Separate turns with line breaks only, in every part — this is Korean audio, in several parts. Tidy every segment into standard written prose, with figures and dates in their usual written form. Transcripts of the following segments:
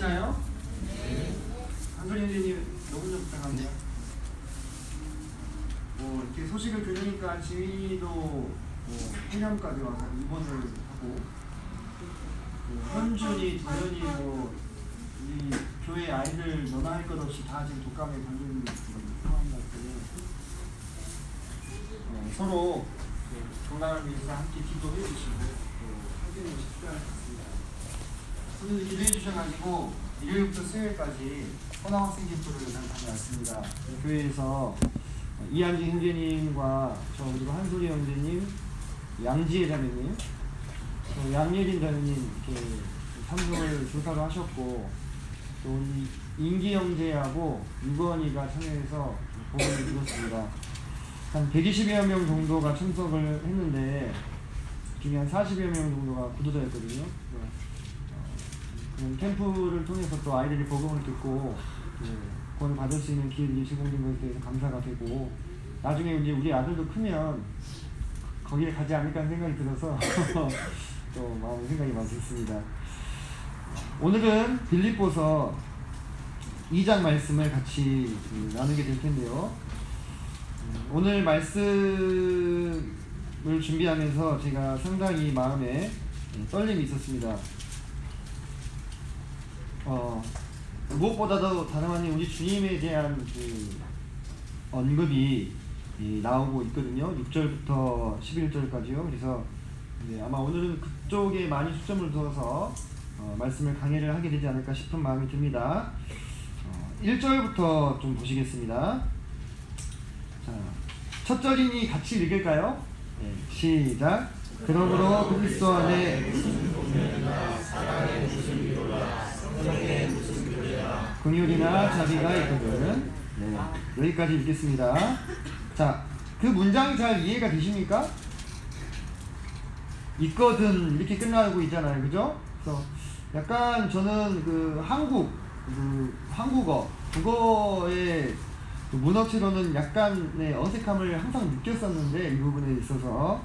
들리시나요? 한솔이 형제님 녹음 좀 부탁합니다. 이렇게 소식을 들으니까 지민이도 회장까지 와서 입원을 하고 현준이, 도현이 우리 교회 아이들 너나 할 것 없이 다 지금 독감에 걸린 상황 같은데 서로 건강을 위해서 함께 기도해 주시고 함께 해주시 필요할 것 같습니다. 선생님 기도해 주셔가지고 일요일부터 수요일까지 선화학생 캠프를 다녀왔습니다. 교회에서 이한지 형제님과 저 그리고 한솔이 형제님, 양지혜 자매님, 또 양예린 자매님 이렇게 참석을 조사로 하셨고 또 우리 인기 형제하고 유건이가 참여해서 복음을 들었습니다. 한 120여 명 정도가 참석을 했는데 중에 한 40여 명 정도가 구도자였거든요. 그런 캠프를 통해서 또 아이들이 복음을 듣고 구원을 받을 수 있는 기회들이 제공된 것에 대해서 감사가 되고 나중에 이제 우리 아들도 크면 거기에 가지 않을까 하는 생각이 들어서 또 마음의 생각이 많이 들었습니다. 오늘은 빌립보서 2장 말씀을 같이 나누게 될 텐데요. 오늘 말씀을 준비하면서 제가 상당히 마음에 떨림이 있었습니다. 무엇보다도 다름아닌 우리 주님에 대한 그 언급이 나오고 있거든요. 6절부터 11절까지요. 그래서 아마 오늘은 그쪽에 많이 초점을 두어서 말씀을 강해를 하게 되지 않을까 싶은 마음이 듭니다. 1절부터 좀 보시겠습니다. 자, 첫 절이니 같이 읽을까요? 네, 시작. 그러므로 그리스도 안에 긍휼이나 자비가 있거든. 네, 여기까지 읽겠습니다. 자, 그 문장이 잘 이해가 되십니까? 있거든 이렇게 끝나고 있잖아요, 그죠? 그래서 약간 저는 그 한국어 국어의 그 문어체로는 약간의 어색함을 항상 느꼈었는데 이 부분에 있어서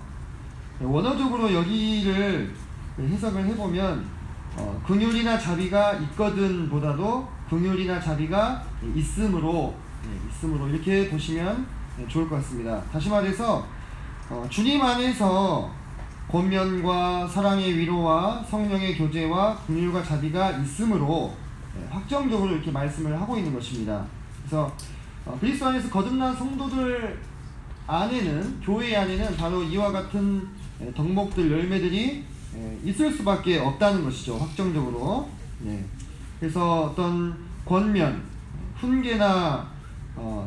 원어적으로 여기를 해석을 해보면 긍휼이나 자비가 있거든 보다도 긍휼이나 자비가 있음으로 이렇게 보시면 좋을 것 같습니다. 다시 말해서 주님 안에서 권면과 사랑의 위로와 성령의 교제와 긍휼과 자비가 있음으로 확정적으로 이렇게 말씀을 하고 있는 것입니다. 그래서 그리스도 안에서 거듭난 성도들 안에는, 교회 안에는 바로 이와 같은 덕목들, 열매들이 있을 수밖에 없다는 것이죠. 확정적으로. 그래서 어떤 권면, 훈계나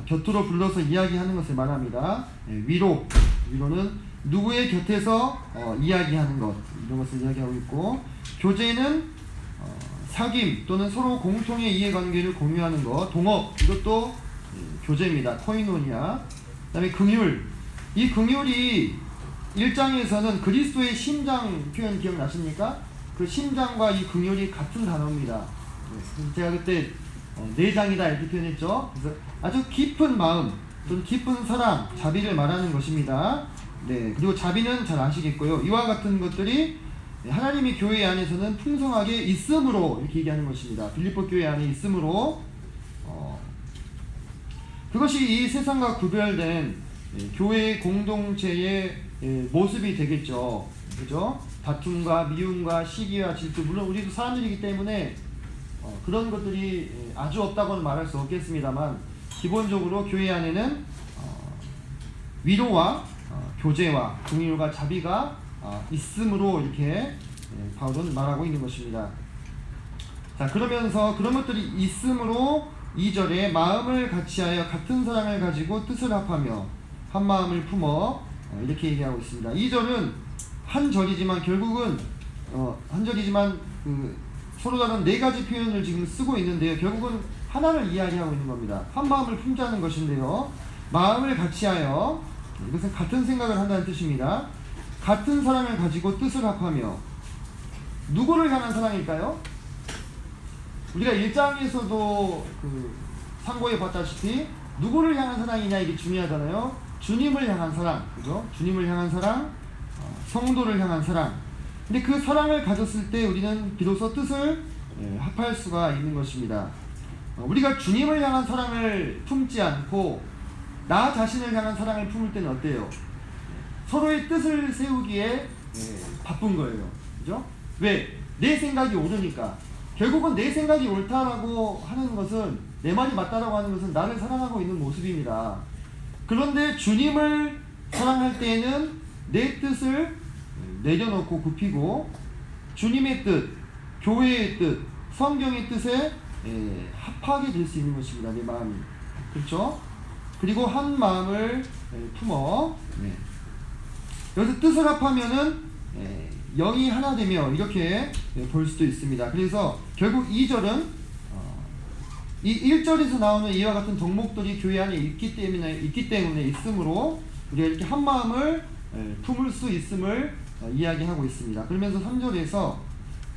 곁으로 불러서 이야기하는 것을 말합니다. 위로는 누구의 곁에서 이야기하는 것, 이런 것을 이야기하고 있고, 교제는 사귐 또는 서로 공통의 이해관계를 공유하는 것, 동업, 이것도 교제입니다. 코이노니아. 그 다음에 긍휼. 이 긍휼이 1장에서는 그리스도의 심장 표현 기억나십니까? 그 심장과 이 긍휼이 같은 단어입니다. 제가 그때 내장이다 이렇게 표현했죠. 그래서 아주 깊은 마음, 또는 깊은 사랑, 자비를 말하는 것입니다. 그리고 자비는 잘 아시겠고요. 이와 같은 것들이 하나님의 교회 안에서는 풍성하게 있음으로 이렇게 얘기하는 것입니다. 빌립보 교회 안에 있음으로 그것이 이 세상과 구별된 교회 공동체의 모습이 되겠죠. 그죠? 다툼과 미움과 시기와 질투, 물론 우리도 사람들이기 때문에 그런 것들이 아주 없다고는 말할 수 없겠습니다만 기본적으로 교회 안에는 위로와 교제와 긍휼과 자비가 있음으로 이렇게 바울은 말하고 있는 것입니다. 자, 그러면서 그런 것들이 있음으로 2절에 마음을 같이하여 같은 사랑을 가지고 뜻을 합하며 한 마음을 품어 이렇게 얘기하고 있습니다. 2절은 한 절이지만 결국은 한 절이지만 서로 다른 네 가지 표현을 지금 쓰고 있는데요. 결국은 하나를 이야기하고 있는 겁니다. 한 마음을 품자는 것인데요. 마음을 같이하여, 이것은 같은 생각을 한다는 뜻입니다. 같은 사랑을 가지고 뜻을 합하며, 누구를 향한 사랑일까요? 우리가 1장에서도 상고해 봤다시피 누구를 향한 사랑이냐 이게 중요하잖아요. 주님을 향한 사랑, 그죠? 주님을 향한 사랑, 성도를 향한 사랑. 근데 그 사랑을 가졌을 때 우리는 비로소 뜻을 합할 수가 있는 것입니다. 우리가 주님을 향한 사랑을 품지 않고 나 자신을 향한 사랑을 품을 때는 어때요? 서로의 뜻을 세우기에 바쁜 거예요. 그죠? 왜? 내 생각이 옳으니까. 결국은 내 생각이 옳다라고 하는 것은, 내 말이 맞다라고 하는 것은 나를 사랑하고 있는 모습입니다. 그런데 주님을 사랑할 때에는 내 뜻을 내려놓고 굽히고 주님의 뜻, 교회의 뜻, 성경의 뜻에 합하게 될 수 있는 것입니다. 내 마음이. 그렇죠? 그리고 한 마음을 품어. 여기서 뜻을 합하면은 영이 하나 되며 이렇게 볼 수도 있습니다. 그래서 결국 2절은 이 1절에서 나오는 이와 같은 덕목들이 교회 안에 있기 때문에 있으므로 우리가 이렇게 한 마음을 품을 수 있음을 이야기하고 있습니다. 그러면서 3절에서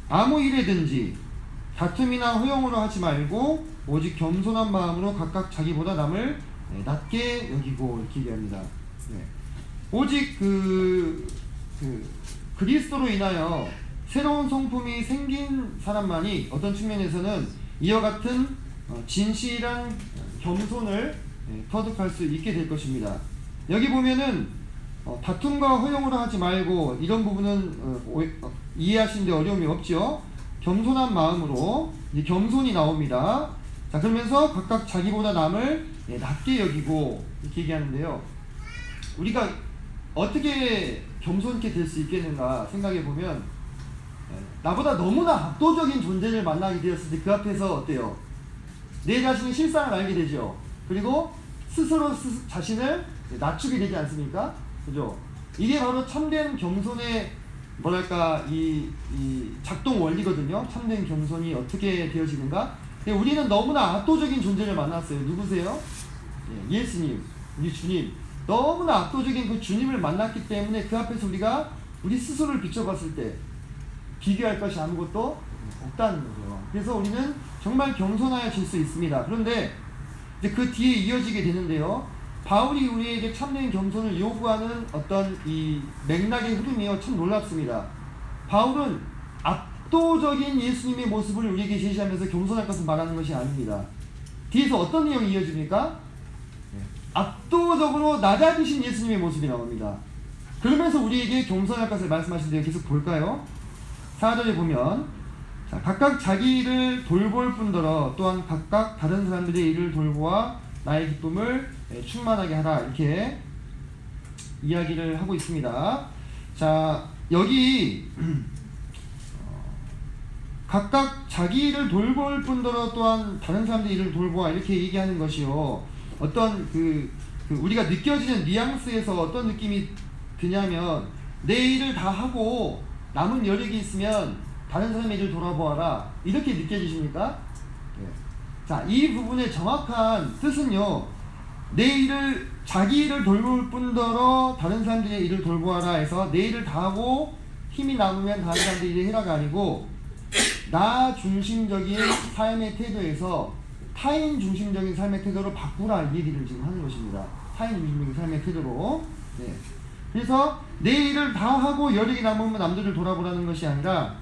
아무 일에든지 다툼이나 허용으로 하지 말고 오직 겸손한 마음으로 각각 자기보다 남을 낮게 여기고 이렇게 얘기합니다. 오직 그리스도로 인하여 새로운 성품이 생긴 사람만이 어떤 측면에서는 이와 같은 진실한 겸손을 터득할 수 있게 될 것입니다. 여기 보면은 다툼과 허용으로 하지 말고 이런 부분은 이해하시는데 어려움이 없죠. 겸손한 마음으로 이제 겸손이 나옵니다. 자, 그러면서 각각 자기보다 남을 낮게 여기고 이렇게 얘기하는데요. 우리가 어떻게 겸손케 될 수 있겠는가 생각해 보면, 나보다 너무나 압도적인 존재를 만나게 되었을 때 그 앞에서 어때요? 내 자신의 실상을 알게 되죠. 그리고 스스로 자신을 낮추게 되지 않습니까? 그죠? 이게 바로 참된 겸손의 뭐랄까 이 작동 원리거든요. 참된 겸손이 어떻게 되어지는가? 우리는 너무나 압도적인 존재를 만났어요. 누구세요? 예수님, 우리 주님. 너무나 압도적인 그 주님을 만났기 때문에 그 앞에서 우리가 우리 스스로를 비춰봤을 때 비교할 것이 아무것도 없다는 거죠. 그래서 우리는 정말 겸손하여질 수 있습니다. 그런데 이제 그 뒤에 이어지게 되는데요. 바울이 우리에게 참된 겸손을 요구하는 어떤 이 맥락의 흐름이요, 참 놀랍습니다. 바울은 압도적인 예수님의 모습을 우리에게 제시하면서 겸손할 것을 말하는 것이 아닙니다. 뒤에서 어떤 내용이 이어집니까? 압도적으로 낮아지신 예수님의 모습이 나옵니다. 그러면서 우리에게 겸손할 것을 말씀하시는데요. 계속 볼까요? 4절에 보면, 자, 각각 자기 일을 돌볼 뿐더러 또한 각각 다른 사람들의 일을 돌보아 나의 기쁨을 충만하게 하라, 이렇게 이야기를 하고 있습니다. 자, 여기 각각 자기 일을 돌볼 뿐더러 또한 다른 사람들의 일을 돌보아, 이렇게 얘기하는 것이요, 어떤 우리가 느껴지는 뉘앙스에서 어떤 느낌이 드냐면, 내 일을 다 하고 남은 여력이 있으면 다른 사람의 일을 돌아보아라, 이렇게 느껴지십니까? 자, 이 부분의 정확한 뜻은요, 자기 일을 돌볼 뿐더러 다른 사람들의 일을 돌보아라 해서 내 일을 다 하고 힘이 남으면 다른 사람들의 일을 해라가 아니고, 나 중심적인 삶의 태도에서 타인 중심적인 삶의 태도로 바꾸라, 이 얘기를 지금 하는 것입니다. 타인 중심적인 삶의 태도로. 그래서 내 일을 다 하고 여력이 남으면 남들을 돌아보라는 것이 아니라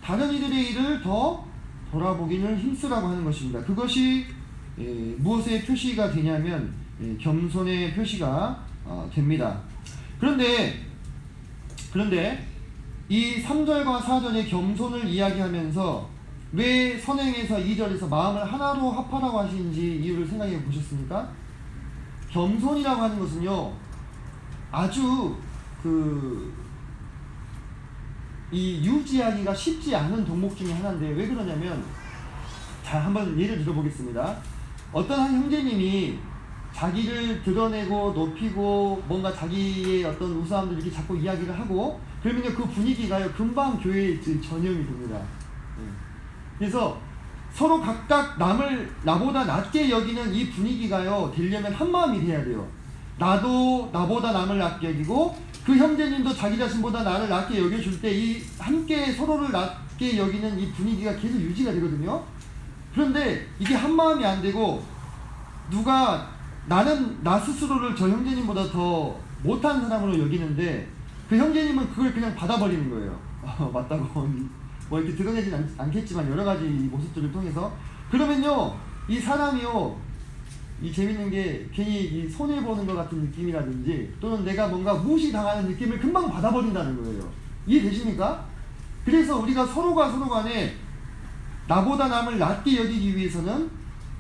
다른 이들의 일을 더 돌아보기를 힘쓰라고 하는 것입니다. 그것이 무엇의 표시가 되냐면 겸손의 표시가 됩니다. 그런데 이 3절과 4절의 겸손을 이야기하면서 왜 선행에서 2절에서 마음을 하나로 합하라고 하시는지 이유를 생각해 보셨습니까? 겸손이라고 하는 것은요, 아주 이 유지하기가 쉽지 않은 덕목 중에 하나인데, 왜 그러냐면, 자, 한번 예를 들어보겠습니다. 어떤 한 형제님이 자기를 드러내고 높이고 뭔가 자기의 어떤 우수함들 이렇게 자꾸 이야기를 하고 그러면요, 그 분위기가요 금방 교회에 전염이 됩니다. 그래서 서로 각각 남을 나보다 낮게 여기는 이 분위기가요 되려면 한 마음이 돼야 돼요. 나도 나보다 남을 낮게 여기고 그 형제님도 자기 자신보다 나를 낮게 여겨줄 때 이 함께 서로를 낮게 여기는 이 분위기가 계속 유지가 되거든요. 그런데 이게 한 마음이 안 되고 누가 나는 나 스스로를 저 형제님보다 더 못한 사람으로 여기는데 그 형제님은 그걸 그냥 받아버리는 거예요. 맞다고 뭐 이렇게 드러내진 않겠지만 여러 가지 모습들을 통해서. 그러면요, 이 사람이요, 이 재밌는 게 괜히 이 손해 보는 것 같은 느낌이라든지 또는 내가 뭔가 무시당하는 느낌을 금방 받아버린다는 거예요. 이해되십니까? 그래서 우리가 서로가 서로 간에 나보다 남을 낮게 여기기 위해서는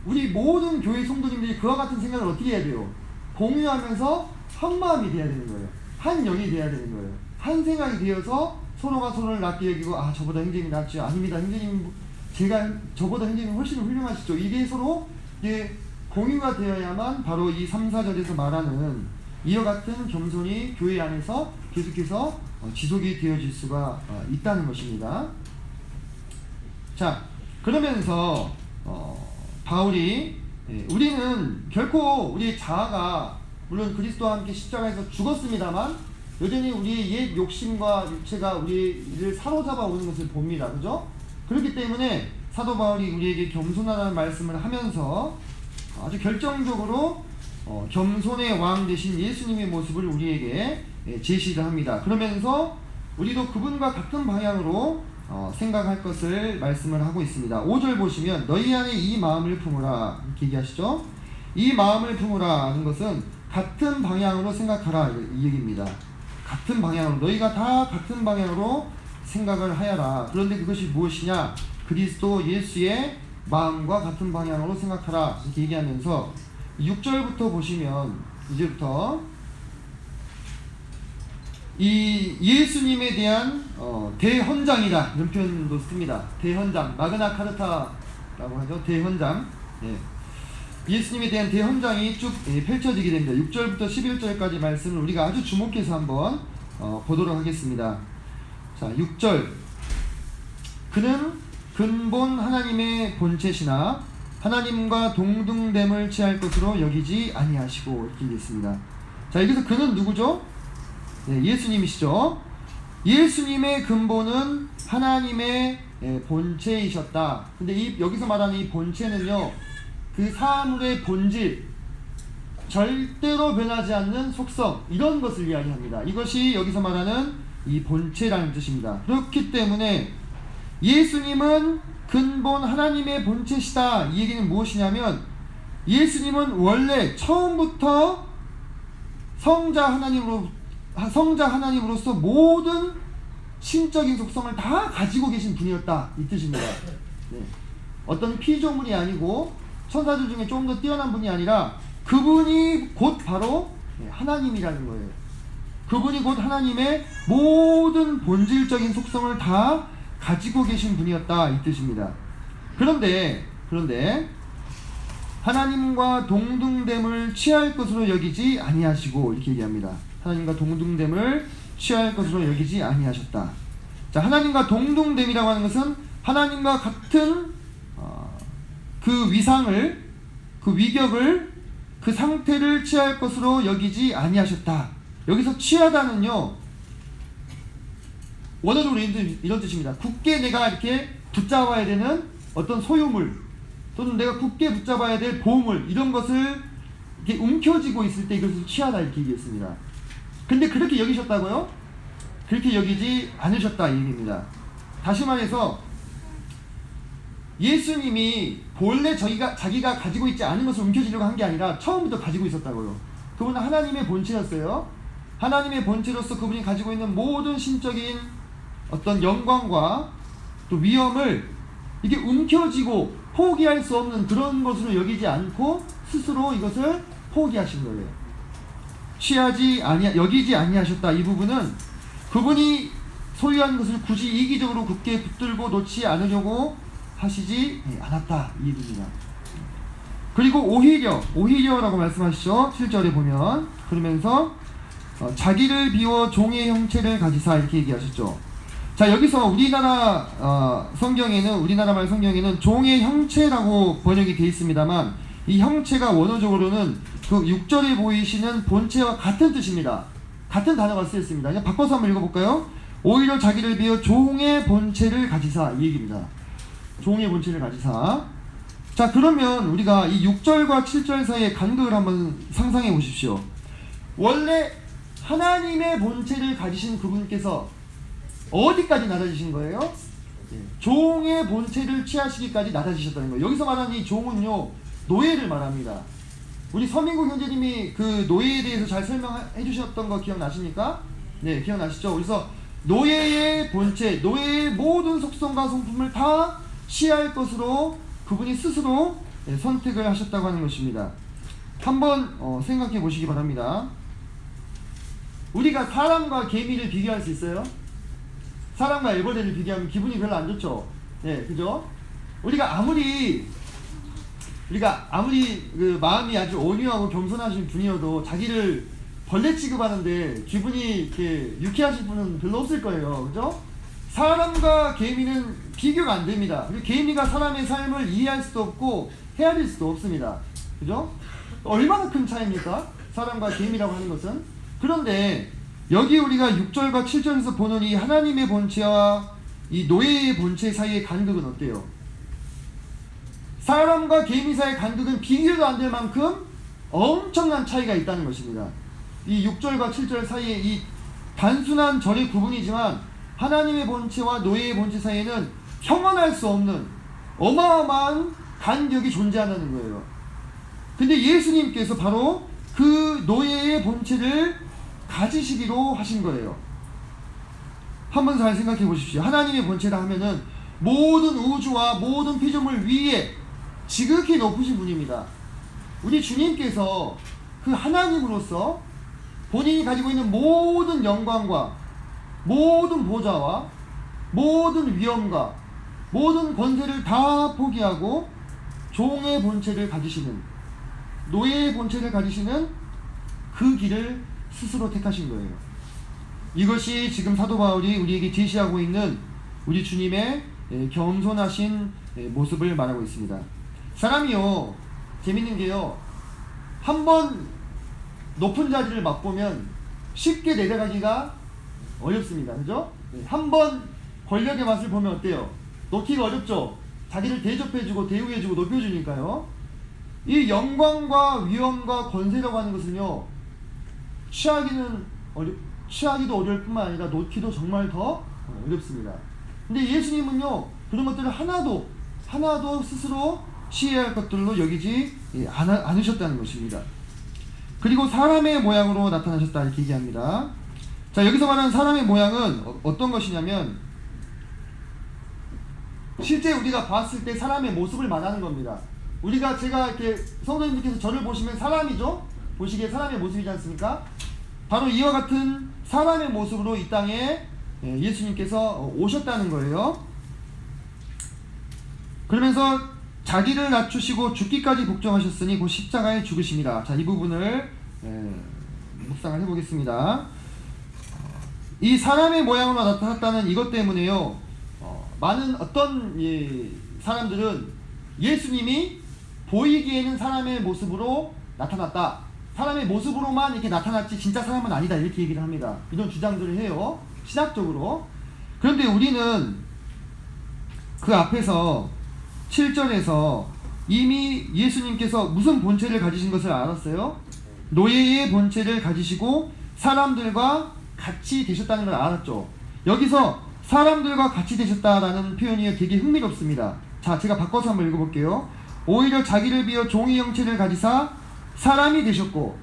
우리 모든 교회 성도님들이 그와 같은 생각을 어떻게 해야 돼요? 공유하면서 한 마음이 돼야 되는 거예요. 한 영이 돼야 되는 거예요. 한 생각이 되어서 서로가 서로를 낮게 여기고, 아, 저보다 형제님이 낫죠. 아닙니다. 형제님, 저보다 형제님 훨씬 훌륭하시죠. 이게 서로 이게 공유가 되어야만 바로 이 3, 4절에서 말하는 이와 같은 겸손이 교회 안에서 계속해서 지속이 되어질 수가 있다는 것입니다. 자, 그러면서 바울이 우리는 결코 우리의 자아가 물론 그리스도와 함께 십자가에서 죽었습니다만 여전히 우리의 옛 욕심과 육체가 우리를 사로잡아 오는 것을 봅니다. 그죠? 그렇기 때문에 사도 바울이 우리에게 겸손하다는 말씀을 하면서 아주 결정적으로 겸손의 왕 되신 예수님의 모습을 우리에게 제시를 합니다. 그러면서 우리도 그분과 같은 방향으로 생각할 것을 말씀을 하고 있습니다. 5절 보시면 너희 안에 이 마음을 품으라 이렇게 얘기하시죠. 이 마음을 품으라 하는 것은 같은 방향으로 생각하라 이 얘기입니다. 같은 방향으로, 너희가 다 같은 방향으로 생각을 하여라. 그런데 그것이 무엇이냐? 그리스도 예수의 마음과 같은 방향으로 생각하라 이렇게 얘기하면서 6절부터 보시면 이제부터 이 예수님에 대한 대헌장이다 이런 표현도 씁니다. 대헌장, 마그나 카르타라고 하죠. 대헌장. 예수님에 대한 대헌장이 쭉 펼쳐지게 됩니다. 6절부터 11절까지 말씀을 우리가 아주 주목해서 한번 보도록 하겠습니다. 자, 6절. 그는 근본 하나님의 본체시나 하나님과 동등됨을 취할 것으로 여기지 아니하시고 이렇게 얘기했습니다. 자, 여기서 그는 누구죠? 네, 예수님이시죠. 예수님의 근본은 하나님의 본체이셨다. 근데 여기서 말하는 이 본체는요, 그 사물의 본질, 절대로 변하지 않는 속성, 이런 것을 이야기합니다. 이것이 여기서 말하는 이 본체라는 뜻입니다. 그렇기 때문에 예수님은 근본 하나님의 본체시다. 이 얘기는 무엇이냐면 예수님은 원래 처음부터 성자 하나님으로서 모든 신적인 속성을 다 가지고 계신 분이었다 이 뜻입니다. 네. 어떤 피조물이 아니고 천사들 중에 좀 더 뛰어난 분이 아니라 그분이 곧 바로 하나님이라는 거예요. 그분이 곧 하나님의 모든 본질적인 속성을 다 가지고 계신 분이었다 이 뜻입니다. 그런데 하나님과 동등됨을 취할 것으로 여기지 아니하시고 이렇게 얘기합니다. 하나님과 동등됨을 취할 것으로 여기지 아니하셨다. 자, 하나님과 동등됨이라고 하는 것은 하나님과 같은 그 위상을, 그 위격을, 그 상태를 취할 것으로 여기지 아니하셨다. 여기서 취하다는요, 원어적으로 이런 뜻입니다. 굳게 내가 이렇게 붙잡아야 되는 어떤 소유물 또는 내가 굳게 붙잡아야 될 보물, 이런 것을 이렇게 움켜쥐고 있을 때 이것을 취하다 이렇게 얘기했습니다. 근데 그렇게 여기셨다고요? 그렇게 여기지 않으셨다 이 얘기입니다. 다시 말해서 예수님이 본래 자기가 가지고 있지 않은 것을 움켜쥐려고 한 게 아니라 처음부터 가지고 있었다고요. 그분은 하나님의 본체였어요. 하나님의 본체로서 그분이 가지고 있는 모든 신적인 어떤 영광과 또 위엄을 이게 움켜쥐고 포기할 수 없는 그런 것으로 여기지 않고 스스로 이것을 포기하신 거예요. 여기지 아니하셨다. 이 부분은 그분이 소유한 것을 굳이 이기적으로 굳게 붙들고 놓지 않으려고 하시지 않았다 이 얘기입니다. 그리고 오히려라고 말씀하시죠. 7절에 보면 그러면서 자기를 비워 종의 형체를 가지사 이렇게 얘기하셨죠. 자, 여기서 우리나라 말 성경에는 종의 형체라고 번역이 되어 있습니다만 이 형체가 원어적으로는 그 6절에 보이시는 본체와 같은 뜻입니다. 같은 단어가 쓰였습니다. 그냥 바꿔서 한번 읽어볼까요? 오히려 자기를 비워 종의 본체를 가지사 이 얘기입니다. 종의 본체를 가지사. 자, 그러면 우리가 이 6절과 7절 사이의 간극을 한번 상상해 보십시오. 원래 하나님의 본체를 가지신 그분께서 어디까지 낮아지신 거예요? 종의 본체를 취하시기까지 낮아지셨다는 거예요. 여기서 말하는 이 종은요, 노예를 말합니다. 우리 서민국 형제님이 그 노예에 대해서 잘 설명해 주셨던 거 기억나십니까? 네, 기억나시죠? 그래서 노예의 본체, 노예의 모든 속성과 성품을 다 취할 것으로 그분이 스스로 선택을 하셨다고 하는 것입니다. 한번 생각해 보시기 바랍니다. 우리가 사람과 개미를 비교할 수 있어요? 사람과 애벌레를 비교하면 기분이 별로 안 좋죠? 네, 그죠? 우리가 아무리 그 마음이 아주 온유하고 겸손하신 분이어도 자기를 벌레 취급하는데 기분이 이렇게 유쾌하신 분은 별로 없을 거예요. 그죠? 사람과 개미는 비교가 안 됩니다. 그리고 개미가 사람의 삶을 이해할 수도 없고 헤아릴 수도 없습니다. 그죠? 얼마나 큰 차이입니까? 사람과 개미라고 하는 것은. 그런데 여기 우리가 6절과 7절에서 보는 이 하나님의 본체와 이 노예의 본체 사이의 간극은 어때요? 사람과 개미 사이의 간극은 비교도 안 될 만큼 엄청난 차이가 있다는 것입니다. 이 6절과 7절 사이에 이 단순한 절의 구분이지만 하나님의 본체와 노예의 본체 사이에는 형언할 수 없는 어마어마한 간격이 존재한다는 거예요. 근데 예수님께서 바로 그 노예의 본체를 가지시기로 하신 거예요. 한번 잘 생각해 보십시오. 하나님의 본체라 하면은 모든 우주와 모든 피조물 위에 지극히 높으신 분입니다. 우리 주님께서 그 하나님으로서 본인이 가지고 있는 모든 영광과 모든 보좌와 모든 위엄과 모든 권세를 다 포기하고 종의 본체를 가지시는, 노예의 본체를 가지시는 그 길을 스스로 택하신 거예요. 이것이 지금 사도 바울이 우리에게 제시하고 있는 우리 주님의 겸손하신 모습을 말하고 있습니다. 사람이요, 재밌는 게요, 한번 높은 자리를 맛보면 쉽게 내려가기가 어렵습니다. 그죠? 한번 권력의 맛을 보면 어때요? 놓기가 어렵죠? 자기를 대접해주고 대우해주고 높여주니까요. 이 영광과 위엄과 권세라고 하는 것은요, 취하기도 어려울 뿐만 아니라 놓기도 정말 더 어렵습니다. 근데 예수님은요, 그런 것들을 하나도 스스로 취해야 할 것들로 여기지 않으셨다는 것입니다. 그리고 사람의 모양으로 나타나셨다 이렇게 얘기합니다. 자, 여기서 말하는 사람의 모양은 어떤 것이냐면 실제 우리가 봤을 때 사람의 모습을 말하는 겁니다. 제가 이렇게 성도님들께서 저를 보시면 사람이죠? 보시기에 사람의 모습이지 않습니까? 바로 이와 같은 사람의 모습으로 이 땅에 예수님께서 오셨다는 거예요. 그러면서 자기를 낮추시고 죽기까지 복종하셨으니 곧 십자가에 죽으십니다. 자, 이 부분을 묵상을 해보겠습니다. 이 사람의 모양으로 나타났다는 이것 때문에요, 많은 어떤 사람들은 예수님이 보이기에는 사람의 모습으로 나타났다, 사람의 모습으로만 이렇게 나타났지 진짜 사람은 아니다 이렇게 얘기를 합니다. 이런 주장들을 해요, 신학적으로. 그런데 우리는 그 앞에서 7절에서 이미 예수님께서 무슨 본체를 가지신 것을 알았어요? 노예의 본체를 가지시고 사람들과 같이 되셨다는 걸 알았죠. 여기서 사람들과 같이 되셨다라는 표현이 되게 흥미롭습니다. 자, 제가 바꿔서 한번 읽어볼게요. 오히려 자기를 비어 종의 형체를 가지사 사람이 되셨고,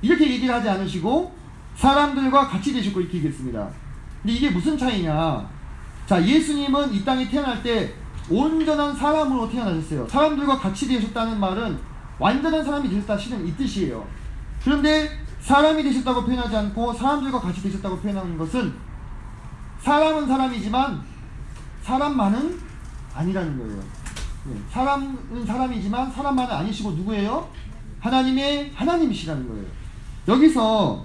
이렇게 얘기를 하지 않으시고 사람들과 같이 되셨고 이렇게 얘기했습니다. 근데 이게 무슨 차이냐? 자, 예수님은 이 땅에 태어날 때 온전한 사람으로 태어나셨어요. 사람들과 같이 되셨다는 말은 완전한 사람이 되셨다 실은 이 뜻이에요. 그런데 사람이 되셨다고 표현하지 않고 사람들과 같이 되셨다고 표현하는 것은 사람은 사람이지만 사람만은 아니라는 거예요. 사람은 사람이지만 사람만은 아니시고 누구예요? 하나님이시라는 거예요. 여기서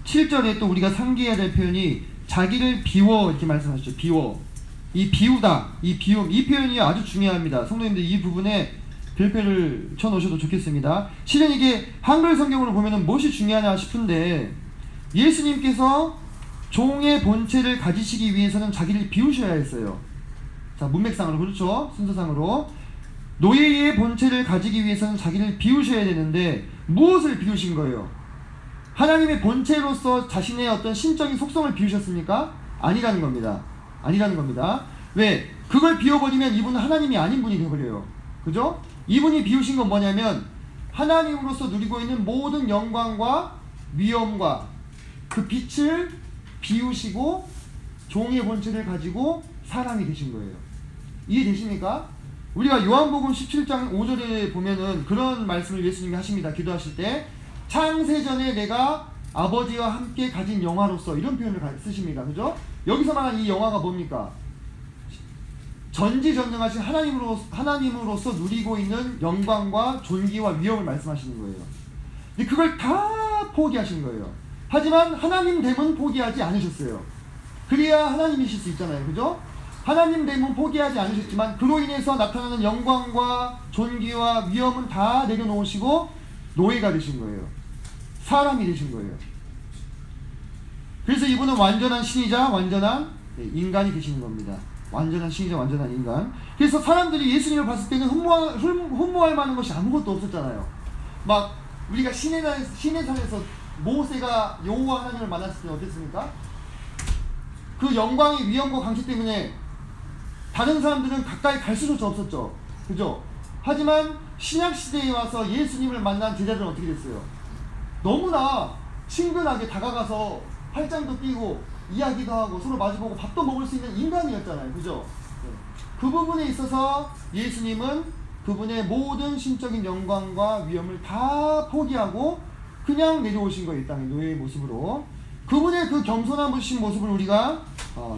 7절에 또 우리가 상기해야 될 표현이 자기를 비워 이렇게 말씀하셨죠. 비워. 이 비우다, 이 비움, 이 표현이 아주 중요합니다. 성도님들 이 부분에 별표를 쳐놓으셔도 좋겠습니다. 실은 이게 한글 성경으로 보면은 무엇이 중요하냐 싶은데, 예수님께서 종의 본체를 가지시기 위해서는 자기를 비우셔야 했어요. 자, 문맥상으로, 그렇죠? 순서상으로 노예의 본체를 가지기 위해서는 자기를 비우셔야 되는데 무엇을 비우신 거예요? 하나님의 본체로서 자신의 어떤 신적인 속성을 비우셨습니까? 아니라는 겁니다. 왜? 그걸 비워버리면 이분은 하나님이 아닌 분이 되어버려요. 그죠? 이분이 비우신 건 뭐냐면 하나님으로서 누리고 있는 모든 영광과 위엄과 그 빛을 비우시고 종의 본체를 가지고 사람이 되신 거예요. 이해되십니까? 우리가 요한복음 17장 5절에 보면은 그런 말씀을 예수님이 하십니다. 기도하실 때 창세전에 내가 아버지와 함께 가진 영화로서 이런 표현을 쓰십니다. 그죠? 여기서 말한 이 영화가 뭡니까? 전지전능하신 하나님으로서 누리고 있는 영광과 존귀와 위엄을 말씀하시는 거예요. 근데 그걸 다 포기하신 거예요. 하지만 하나님 됨은 포기하지 않으셨어요. 그래야 하나님이실 수 있잖아요. 그죠? 하나님 됨은 포기하지 않으셨지만 그로 인해서 나타나는 영광과 존귀와 위엄은 다 내려놓으시고 노예가 되신 거예요. 사람이 되신 거예요. 그래서 이분은 완전한 신이자 완전한 인간이 되시는 겁니다. 완전한 신이자 완전한 인간. 그래서 사람들이 예수님을 봤을 때는 흠모할 만한 것이 아무것도 없었잖아요. 막 우리가 신의 산에서 모세가 여호와 하나님을 만났을 때 어땠습니까? 그 영광의 위엄과 강치 때문에 다른 사람들은 가까이 갈 수조차 없었죠. 그죠? 하지만 신약시대에 와서 예수님을 만난 제자들은 어떻게 됐어요? 너무나 친근하게 다가가서 팔짱도 끼고 이야기도 하고 서로 마주보고 밥도 먹을 수 있는 인간이었잖아요. 그죠? 그 부분에 있어서 예수님은 그분의 모든 신적인 영광과 위엄을 다 포기하고 그냥 내려오신 거예요. 이 땅에 노예의 모습으로. 그분의 그 겸손하신 모습을 우리가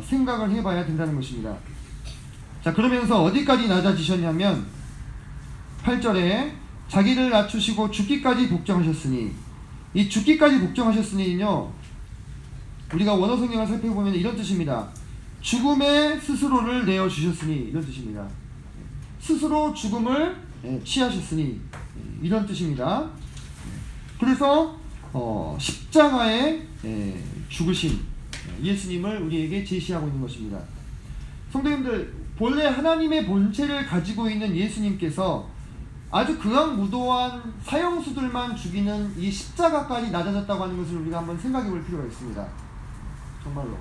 생각을 해봐야 된다는 것입니다. 자, 그러면서 어디까지 낮아지셨냐면 8절에 자기를 낮추시고 죽기까지 복종하셨으니, 이 죽기까지 복종하셨으니는요, 우리가 원어 성경을 살펴보면 이런 뜻입니다. 죽음에 스스로를 내어주셨으니, 이런 뜻입니다. 스스로 죽음을 취하셨으니, 이런 뜻입니다. 그래서 십자가에 죽으신 예수님을 우리에게 제시하고 있는 것입니다. 성도님들, 본래 하나님의 본체를 가지고 있는 예수님께서 아주 극악무도한 사형수들만 죽이는 이 십자가까지 낮아졌다고 하는 것을 우리가 한번 생각해 볼 필요가 있습니다. 정말로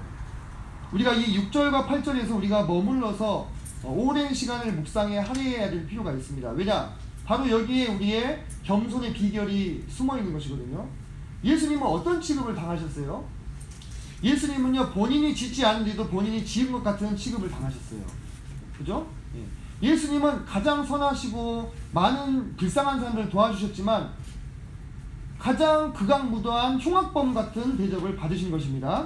우리가 이 6절과 8절에서 우리가 머물러서 오랜 시간을 묵상에 할애해야 될 필요가 있습니다. 왜냐? 바로 여기에 우리의 겸손의 비결이 숨어 있는 것이거든요. 예수님은 어떤 취급을 당하셨어요? 예수님은요, 본인이 짓지 않은데도 본인이 지은 것 같은 취급을 당하셨어요. 그죠? 예수님은 가장 선하시고 많은 불쌍한 사람들을 도와주셨지만 가장 극악무도한 흉악범 같은 대접을 받으신 것입니다.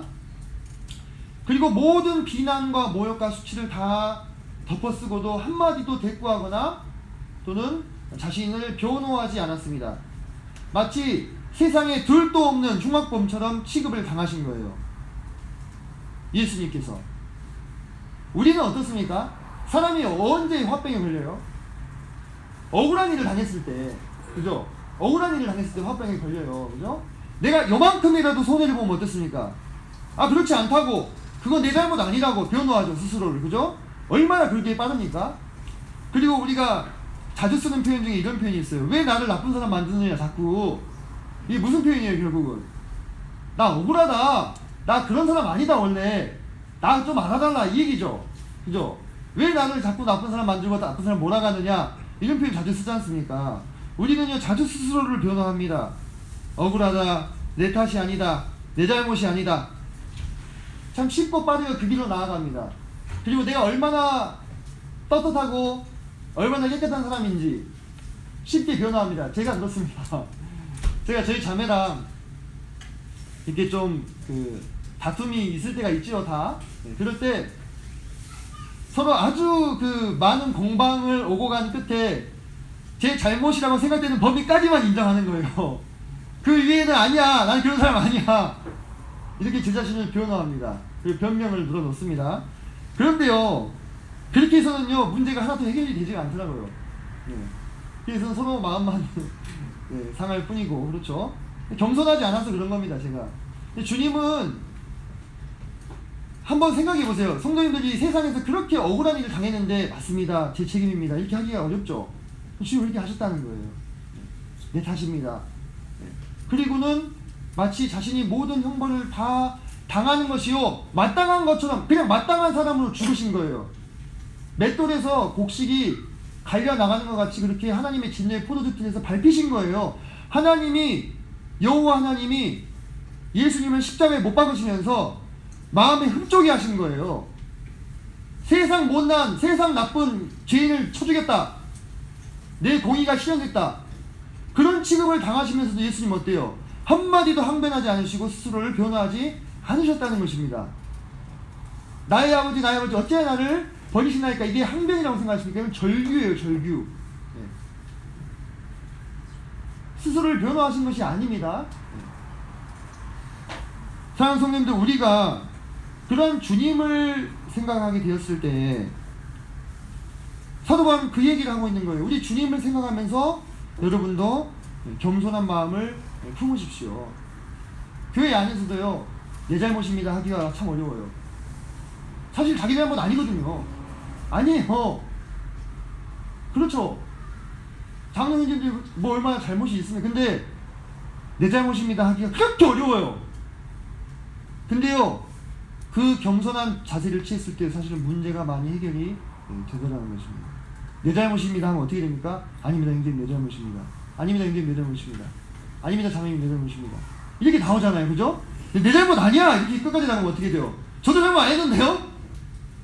그리고 모든 비난과 모욕과 수치를 다 덮어쓰고도 한마디도 대꾸하거나 또는 자신을 변호하지 않았습니다. 마치 세상에 둘도 없는 흉악범처럼 취급을 당하신 거예요. 예수님께서. 우리는 어떻습니까? 사람이 언제 화병에 걸려요? 억울한 일을 당했을 때, 그죠? 억울한 일을 당했을 때 화병에 걸려요. 그죠? 내가 요만큼이라도 손해를 보면 어떻습니까? 아, 그렇지 않다고, 그건 내 잘못 아니라고 변호하죠, 스스로를. 그죠? 얼마나 그렇게 빠릅니까? 그리고 우리가 자주 쓰는 표현 중에 이런 표현이 있어요. 왜 나를 나쁜 사람 만드느냐, 자꾸. 이게 무슨 표현이에요, 결국은? 나 억울하다. 나 그런 사람 아니다, 원래. 나 좀 알아달라, 이 얘기죠. 그죠? 왜 나를 자꾸 나쁜 사람 만들고 나쁜 사람 몰아가느냐, 이런 표현 자주 쓰지 않습니까? 우리는요, 자주 스스로를 변호합니다. 억울하다, 내 탓이 아니다, 내 잘못이 아니다. 참 쉽고 빠르게 그 길로 나아갑니다. 그리고 내가 얼마나 떳떳하고 얼마나 깨끗한 사람인지 쉽게 변호합니다. 제가 그렇습니다. 제가 저희 자매랑 이렇게 좀 다툼이 있을 때가 있죠, 다. 그럴 때 서로 아주 많은 공방을 오고 간 끝에 제 잘못이라고 생각되는 범위까지만 인정하는 거예요. 그 위에는 아니야, 난 그런 사람 아니야, 이렇게 제 자신을 변호합니다. 그리고 변명을 늘어놓습니다. 그런데요, 그렇게 해서는요, 문제가 하나도 해결이 되지 않더라고요. 그래서 서로 마음만 상할 뿐이고, 그렇죠? 겸손하지 않아서 그런 겁니다, 제가. 주님은 한번 생각해 보세요. 성도님들이 세상에서 그렇게 억울한 일을 당했는데, 맞습니다, 제 책임입니다, 이렇게 하기가 어렵죠. 주님은 이렇게 하셨다는 거예요. 내 탓입니다. 그리고는 마치 자신이 모든 형벌을 다 당하는 것이요, 마땅한 것처럼 그냥 마땅한 사람으로 죽으신 거예요. 맷돌에서 곡식이 갈려 나가는 것 같이 그렇게 하나님의 진노의 포도즙틀에서 밟히신 거예요. 여호와 하나님이 예수님을 십자가에 못 박으시면서 마음에 흡족해 하신 거예요. 세상 못난, 세상 나쁜 죄인을 쳐주겠다. 내 공의가 실현됐다. 그런 취급을 당하시면서도 예수님 어때요? 한마디도 항변하지 않으시고 스스로를 변호하지 않으셨다는 것입니다. 나의 아버지 어찌하여 나를 버리시나이까. 이게 항변이라고 생각하십니까? 이건 절규예요, 절규. 네. 스스로를 변호하신 것이 아닙니다. 사랑하는 성도님들, 우리가 그런 주님을 생각하게 되었을 때 사도 바울은 그 얘기를 하고 있는 거예요. 우리 주님을 생각하면서 여러분도 겸손한 마음을 품으십시오. 교회 안에서도요, 내 잘못입니다 하기가 참 어려워요. 사실 자기 잘못 아니거든요. 아니에요. 그렇죠. 장로님들이 뭐 얼마나 잘못이 있으면, 근데 내 잘못입니다 하기가 그렇게 어려워요. 근데요, 그 겸손한 자세를 취했을 때 사실은 문제가 많이 해결이 되더라는 것입니다. 내 잘못입니다 하면 어떻게 됩니까? 아닙니다, 형제님 내 잘못입니다. 아닙니다, 형제님 내 잘못입니다. 아닙니다, 자매님 내 잘못입니다. 이렇게 나오잖아요, 그죠? 내 잘못 아니야 이렇게 끝까지 나가면 어떻게 돼요? 저도 잘못 안 했는데요?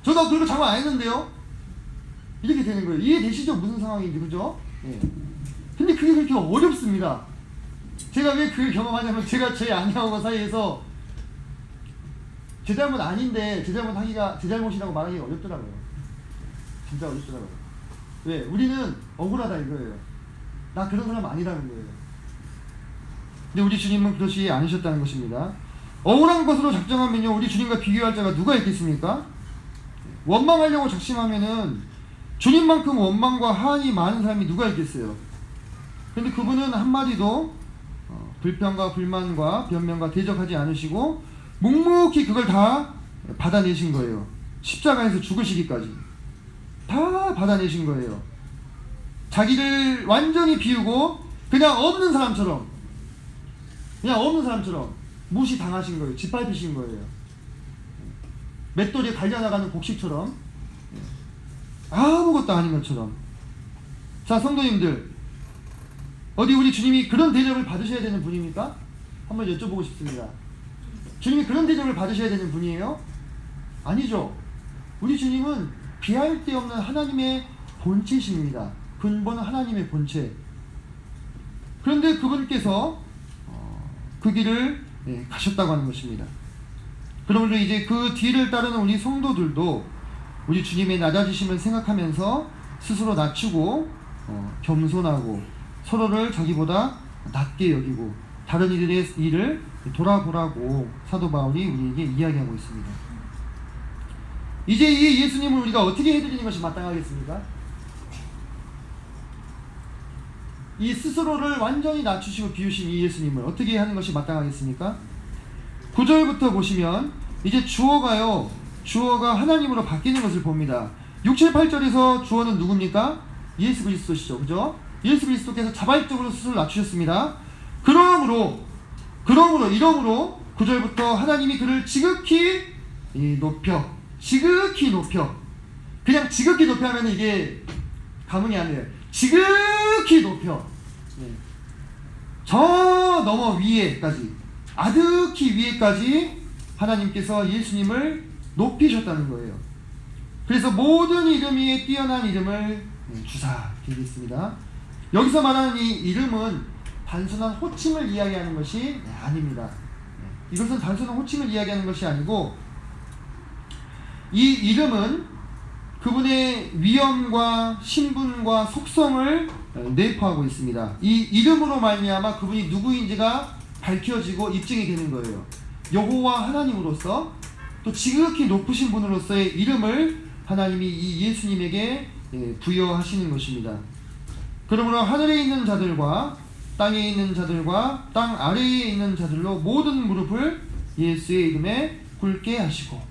저도 그리고 잘못 안 했는데요? 이렇게 되는 거예요. 이해되시죠? 무슨 상황인지, 그죠? 예. 근데 그게 그렇게 어렵습니다. 제가 왜 그걸 경험하냐면, 제가 제 아내하고 사이에서 제 잘못 아닌데 제 잘못이라고 말하기가 어렵더라고요. 진짜 어렵더라고요. 왜? 우리는 억울하다 이거예요. 나 그런 사람 아니라는 거예요. 근데 우리 주님은 그렇지 않으셨다는 것입니다. 억울한 것으로 작정하면요, 우리 주님과 비교할 자가 누가 있겠습니까? 원망하려고 작심하면은 주님만큼 원망과 한이 많은 사람이 누가 있겠어요? 근데 그분은 한마디도 불평과 불만과 변명과 대적하지 않으시고 묵묵히 그걸 다 받아내신 거예요. 십자가에서 죽으시기까지 다 받아내신 거예요. 자기를 완전히 비우고 그냥 없는 사람처럼 무시당하신 거예요. 짓밟히신 거예요. 맷돌에 갈려나가는 곡식처럼, 아무것도 아닌 것처럼. 자, 성도님들, 어디 우리 주님이 그런 대접을 받으셔야 되는 분입니까? 한번 여쭤보고 싶습니다. 주님이 그런 대접을 받으셔야 되는 분이에요? 아니죠. 우리 주님은 비할 데 없는 하나님의 본체십니다. 근본은 하나님의 본체. 그런데 그분께서 그 길을 가셨다고 하는 것입니다. 그러므로 이제 그 뒤를 따르는 우리 성도들도 우리 주님의 낮아지심을 생각하면서 스스로 낮추고 겸손하고 서로를 자기보다 낮게 여기고 다른 이들의 일을 돌아보라고 사도 바울이 우리에게 이야기하고 있습니다. 이제 이 예수님을 우리가 어떻게 해드리는 것이 마땅하겠습니까? 이 스스로를 완전히 낮추시고 비우신 이 예수님을 어떻게 하는 것이 마땅하겠습니까? 9절부터 보시면 이제 주어가 하나님으로 바뀌는 것을 봅니다. 6, 7, 8절에서 주어는 누굽니까? 예수 그리스도시죠. 그죠? 예수 그리스도께서 자발적으로 스스로 낮추셨습니다. 그러므로 9절부터 하나님이 그를 지극히 높여 그냥 지극히 높여 하면 이게 감흥이 안 돼요. 지극히 높여, 저 너머 위에까지, 아득히 위에까지 하나님께서 예수님을 높이셨다는 거예요. 그래서 모든 이름 위에 뛰어난 이름을 주사 드리겠습니다. 여기서 말하는 이 이름은 단순한 호칭을 이야기하는 것이 아닙니다. 이것은 단순한 호칭을 이야기하는 것이 아니고, 이 이름은 그분의 위엄과 신분과 속성을 내포하고 있습니다. 이 이름으로 말미암아 그분이 누구인지가 밝혀지고 입증이 되는 거예요. 여호와 하나님으로서, 또 지극히 높으신 분으로서의 이름을 하나님이 이 예수님에게 부여하시는 것입니다. 그러므로 하늘에 있는 자들과 땅에 있는 자들과 땅 아래에 있는 자들로 모든 무릎을 예수의 이름에 꿇게 하시고.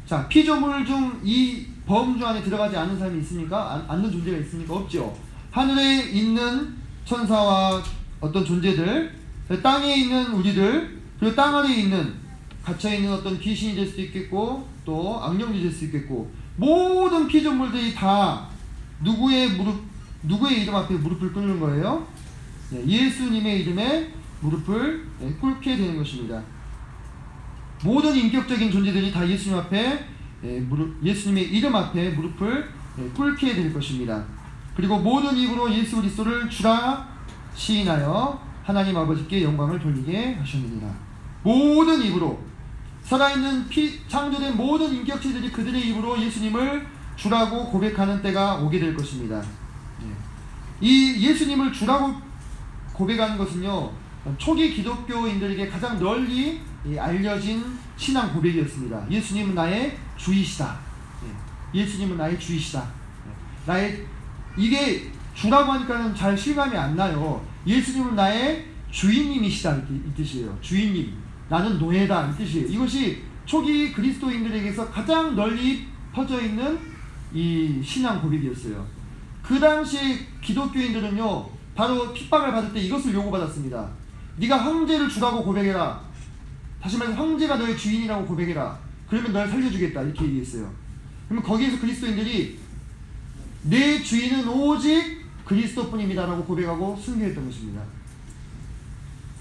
자, 피조물 중 이 범주 안에 들어가지 않는 사람이 있습니까? 않는 존재가 있습니까? 없죠. 하늘에 있는 천사와 어떤 존재들, 땅에 있는 우리들, 그리고 땅 아래에 있는 갇혀있는 어떤 귀신이 될 수도 있겠고 또 악령이 될 수 있겠고, 모든 피조물들이 다 누구의 이름 앞에 무릎을 꿇는 거예요? 예수님의 이름에 무릎을 꿇게 되는 것입니다. 모든 인격적인 존재들이 다 예수님 앞에 예수님의 이름 앞에 무릎을 꿇게 될 것입니다. 그리고 모든 입으로 예수 그리스도를 주라 시인하여 하나님 아버지께 영광을 돌리게 하셨느니라. 모든 입으로 살아있는 창조된 모든 인격체들이 그들의 입으로 예수님을 주라고 고백하는 때가 오게 될 것입니다. 이 예수님을 주라고 고백하는 것은요, 초기 기독교인들에게 가장 널리 알려진 신앙 고백이었습니다. 예수님은 나의 주이시다. 예수님은 나의 주이시다. 이게 주라고 하니까는 잘 실감이 안 나요. 예수님은 나의 주인님이시다 이 뜻이에요. 주인님, 나는 노예다 이 뜻이에요. 이것이 초기 그리스도인들에게서 가장 널리 퍼져 있는 이 신앙 고백이었어요. 그 당시 기독교인들은요, 바로 핍박을 받을 때 이것을 요구받았습니다. 네가 황제를 주라고 고백해라. 다시 말해서 황제가 너의 주인이라고 고백해라. 그러면 널 살려주겠다 이렇게 얘기했어요. 그러면 거기에서 그리스도인들이 내 주인은 오직 그리스도뿐입니다 라고 고백하고 순교했던 것입니다.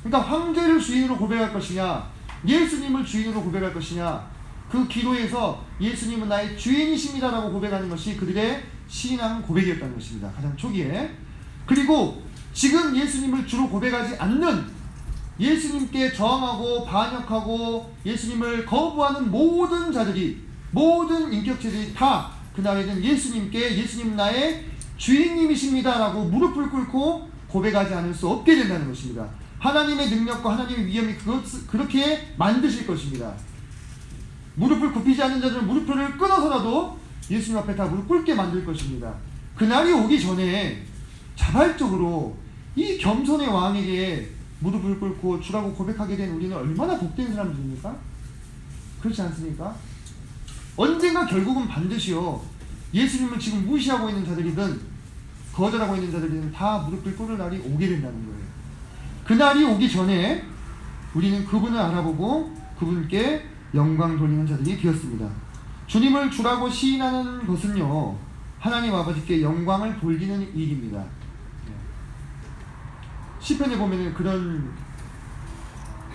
그러니까 황제를 주인으로 고백할 것이냐, 예수님을 주인으로 고백할 것이냐, 그 기도에서 예수님은 나의 주인이십니다 라고 고백하는 것이 그들의 신앙 고백이었다는 것입니다. 가장 초기에. 그리고 지금 예수님을 주로 고백하지 않는, 예수님께 저항하고 반역하고 예수님을 거부하는 모든 자들이, 모든 인격체들이 다 그날에는 예수님 나의 주인님이십니다 라고 무릎을 꿇고 고백하지 않을 수 없게 된다는 것입니다. 하나님의 능력과 하나님의 위엄이 그렇게 만드실 것입니다. 무릎을 굽히지 않는 자들은 무릎을 끊어서라도 예수님 앞에 다 무릎 꿇게 만들 것입니다. 그날이 오기 전에 자발적으로 이 겸손의 왕에게 무릎을 꿇고 주라고 고백하게 된 우리는 얼마나 복된 사람들입니까? 그렇지 않습니까? 언젠가 결국은 반드시요, 예수님을 지금 무시하고 있는 자들이든 거절하고 있는 자들이든 다 무릎을 꿇을 날이 오게 된다는 거예요. 그 날이 오기 전에 우리는 그분을 알아보고 그분께 영광 돌리는 자들이 되었습니다. 주님을 주라고 시인하는 것은요, 하나님 아버지께 영광을 돌리는 일입니다. 시편에 보면 그런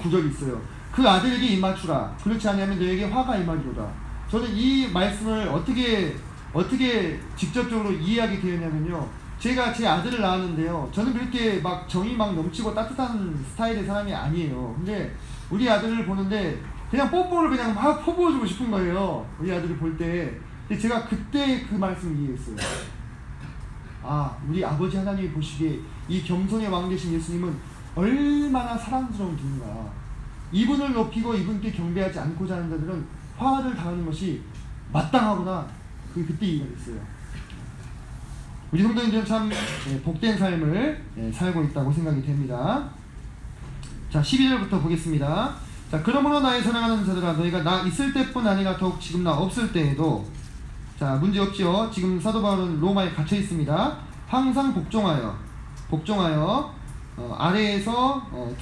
구절이 있어요. 그 아들에게 입맞추라. 그렇지 않으면 너에게 화가 임하리로다. 저는 이 말씀을 어떻게 직접적으로 이해하게 되었냐면요, 제가 제 아들을 낳았는데요, 저는 그렇게 막 정이 막 넘치고 따뜻한 스타일의 사람이 아니에요. 근데 우리 아들을 보는데 그냥 뽀뽀를 그냥 막 퍼부어주고 싶은 거예요, 우리 아들을 볼 때. 근데 제가 그때 그 말씀을 이해했어요. 아, 우리 아버지 하나님이 보시기에 이 겸손의 왕 되신 예수님은 얼마나 사랑스러운 분인가. 이분을 높이고 이분께 경배하지 않고자 하는 자들은 화를 당하는 것이 마땅하구나. 그때 이해가 됐어요. 우리 성도님들은 참 복된 삶을 살고 있다고 생각이 됩니다. 자, 12절부터 보겠습니다. 자, 그러므로 나의 사랑하는 자들아, 너희가 나 있을 때뿐 아니라 더욱 지금 나 없을 때에도, 자, 문제 없죠. 지금 사도 바울은 로마에 갇혀 있습니다. 항상 복종하여 아래에서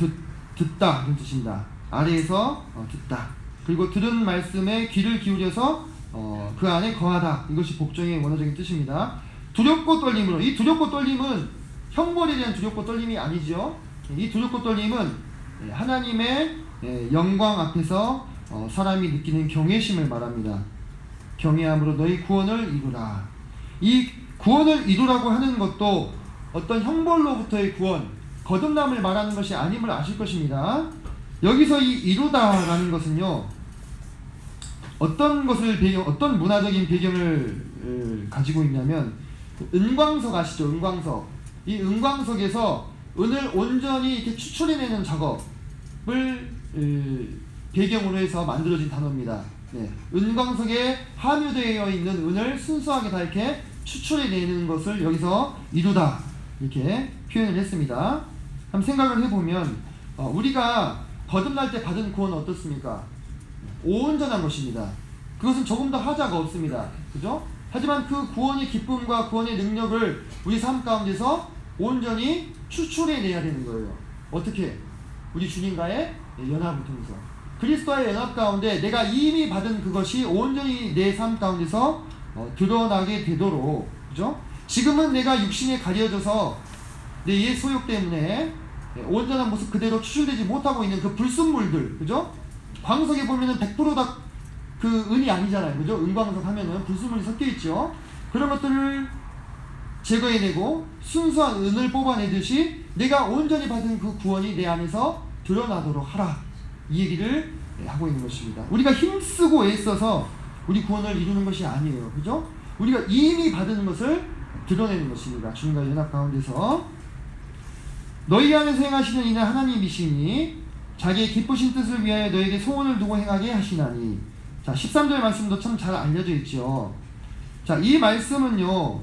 듣다 이런 뜻입니다. 아래에서 듣다. 그리고 들은 말씀에 귀를 기울여서 그 안에 거하다. 이것이 복종의 원어적인 뜻입니다. 두렵고 떨림으로, 이 두렵고 떨림은 형벌에 대한 두렵고 떨림이 아니죠. 이 두렵고 떨림은 하나님의 영광 앞에서 사람이 느끼는 경외심을 말합니다. 경외함으로 너희 구원을 이루라. 이 구원을 이루라고 하는 것도 어떤 형벌로부터의 구원, 거듭남을 말하는 것이 아님을 아실 것입니다. 여기서 이 이루다라는 것은요, 어떤 문화적인 배경을 가지고 있냐면, 은광석 아시죠? 은광석. 이 은광석에서 은을 온전히 이렇게 추출해내는 작업을 배경으로 해서 만들어진 단어입니다. 네. 은광석에 함유되어 있는 은을 순수하게 다 이렇게 추출해내는 것을 여기서 이루다 이렇게 표현을 했습니다. 한번 생각을 해보면 우리가 거듭날 때 받은 구원은 어떻습니까? 온전한 것입니다. 그것은 조금 더 하자가 없습니다. 그죠? 하지만 그 구원의 기쁨과 구원의 능력을 우리 삶 가운데서 온전히 추출해내야 되는 거예요. 어떻게? 우리 주님과의 연합을 통해서. 그리스도와의 연합 가운데 내가 이미 받은 그것이 온전히 내 삶 가운데서 드러나게 되도록, 그죠? 지금은 내가 육신에 가려져서 내 옛 소욕 때문에 온전한 모습 그대로 추출되지 못하고 있는 그 불순물들, 그죠? 광석에 보면은 100%다 그 은이 아니잖아요, 그죠? 은광석 하면은 불순물이 섞여 있죠. 그런 것들을 제거해내고 순수한 은을 뽑아내듯이 내가 온전히 받은 그 구원이 내 안에서 드러나도록 하라, 이 얘기를 하고 있는 것입니다. 우리가 힘쓰고 애써서 우리 구원을 이루는 것이 아니에요, 그죠? 우리가 이미 받은 것을 드러내는 것입니다. 주님과 연합 가운데서. 너희 안에서 행하시는 이는 하나님이시니 자기의 기쁘신 뜻을 위하여 너에게 소원을 두고 행하게 하시나니. 자, 13절 말씀도 참 잘 알려져 있죠. 자, 이 말씀은요,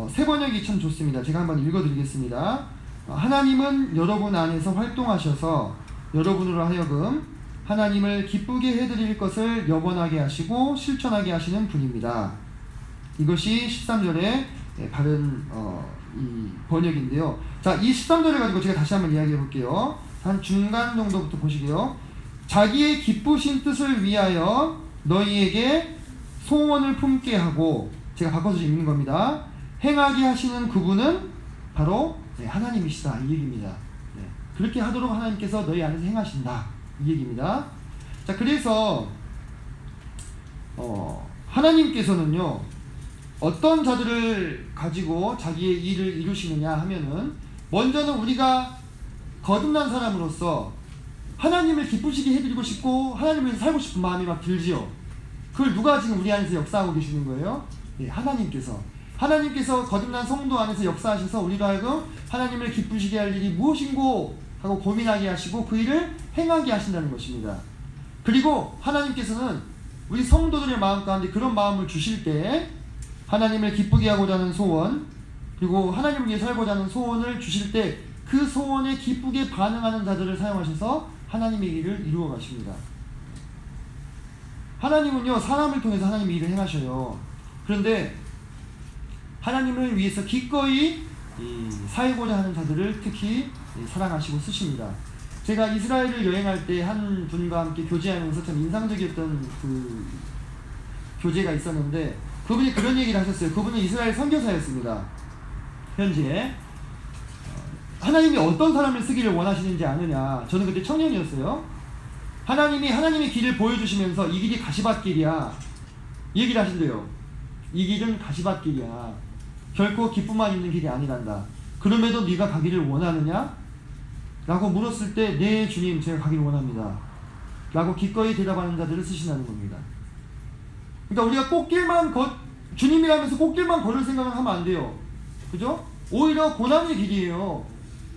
새 번역이 참 좋습니다. 제가 한번 읽어드리겠습니다. 하나님은 여러분 안에서 활동하셔서 여러분으로 하여금 하나님을 기쁘게 해드릴 것을 여번하게 하시고 실천하게 하시는 분입니다. 이것이 13절의 바른 이 번역인데요. 자, 이 13절을 가지고 제가 다시 한번 이야기해 볼게요. 한 중간 정도부터 보시게요. 자기의 기쁘신 뜻을 위하여 너희에게 소원을 품게 하고, 제가 바꿔서 읽는 겁니다. 행하게 하시는 그분은 바로 하나님이시다, 이 얘기입니다. 그렇게 하도록 하나님께서 너희 안에서 행하신다, 이 얘기입니다. 자, 그래서 하나님께서는요, 어떤 자들을 가지고 자기의 일을 이루시느냐 하면은, 먼저는 우리가 거듭난 사람으로서 하나님을 기쁘시게 해드리고 싶고 하나님을 살고 싶은 마음이 막 들지요. 그걸 누가 지금 우리 안에서 역사하고 계시는 거예요? 하나님께서 거듭난 성도 안에서 역사하셔서 우리로 하여금 하나님을 기쁘시게 할 일이 무엇인고 하고 고민하게 하시고 그 일을 행하게 하신다는 것입니다. 그리고 하나님께서는 우리 성도들의 마음 가운데 그런 마음을 주실 때 하나님을 기쁘게 하고자 하는 소원, 그리고 하나님을 위해 살고자 하는 소원을 주실 때 그 소원에 기쁘게 반응하는 자들을 사용하셔서 하나님의 일을 이루어 가십니다. 하나님은요, 사람을 통해서 하나님의 일을 행하셔요. 그런데 하나님을 위해서 기꺼이 살고자 하는 자들을 특히 사랑하시고 쓰십니다. 제가 이스라엘을 여행할 때 한 분과 함께 교제하면서 참 인상적이었던 그 교제가 있었는데, 그분이 그런 얘기를 하셨어요. 그분은 이스라엘 선교사였습니다. 현지에. 하나님이 어떤 사람을 쓰기를 원하시는지 아느냐. 저는 그때 청년이었어요. 하나님의 길을 보여주시면서 이 길이 가시밭길이야, 이 얘기를 하신대요. 이 길은 가시밭길이야. 결코 기쁨만 있는 길이 아니란다. 그럼에도 네가 가기를 원하느냐? 라고 물었을 때, 네 주님, 제가 가기를 원합니다, 라고 기꺼이 대답하는 자들을 쓰신다는 겁니다. 그러니까 우리가 주님이라면서 꽃길만 걸을 생각을 하면 안 돼요, 그죠? 오히려 고난의 길이에요.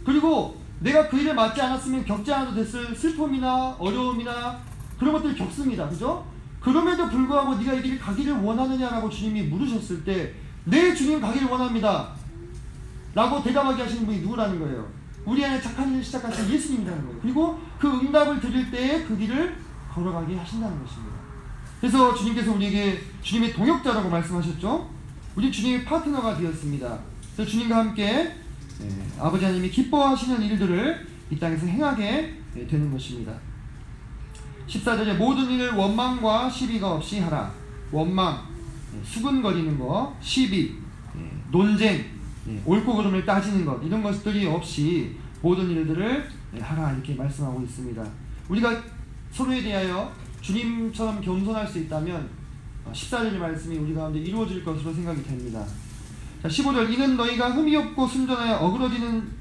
그리고 내가 그 일에 맞지 않았으면 겪지 않아도 됐을 슬픔이나 어려움이나 그런 것들을 겪습니다, 그죠? 그럼에도 불구하고 네가 이 길을 가기를 원하느냐라고 주님이 물으셨을 때, 네 주님, 가기를 원합니다 라고 대답하게 하시는 분이 누구라는 거예요? 우리 안에 착한 일을 시작하신 예수님이라는 거예요. 그리고 그 응답을 드릴 때에 그 길을 걸어가게 하신다는 것입니다. 그래서 주님께서 우리에게 주님의 동역자라고 말씀하셨죠. 우리 주님의 파트너가 되었습니다. 그래서 주님과 함께 아버지 하나님이 기뻐하시는 일들을 이 땅에서 행하게 되는 것입니다. 14절에 모든 일을 원망과 시비가 없이 하라. 원망, 수근거리는 것, 시비, 논쟁, 옳고 그름을 따지는 것, 이런 것들이 없이 모든 일들을 하라, 이렇게 말씀하고 있습니다. 우리가 서로에 대하여 주님처럼 겸손할 수 있다면 14절의 말씀이 우리 가운데 이루어질 것으로 생각이 됩니다. 자, 15절, 이는 너희가 흠이 없고 순전하여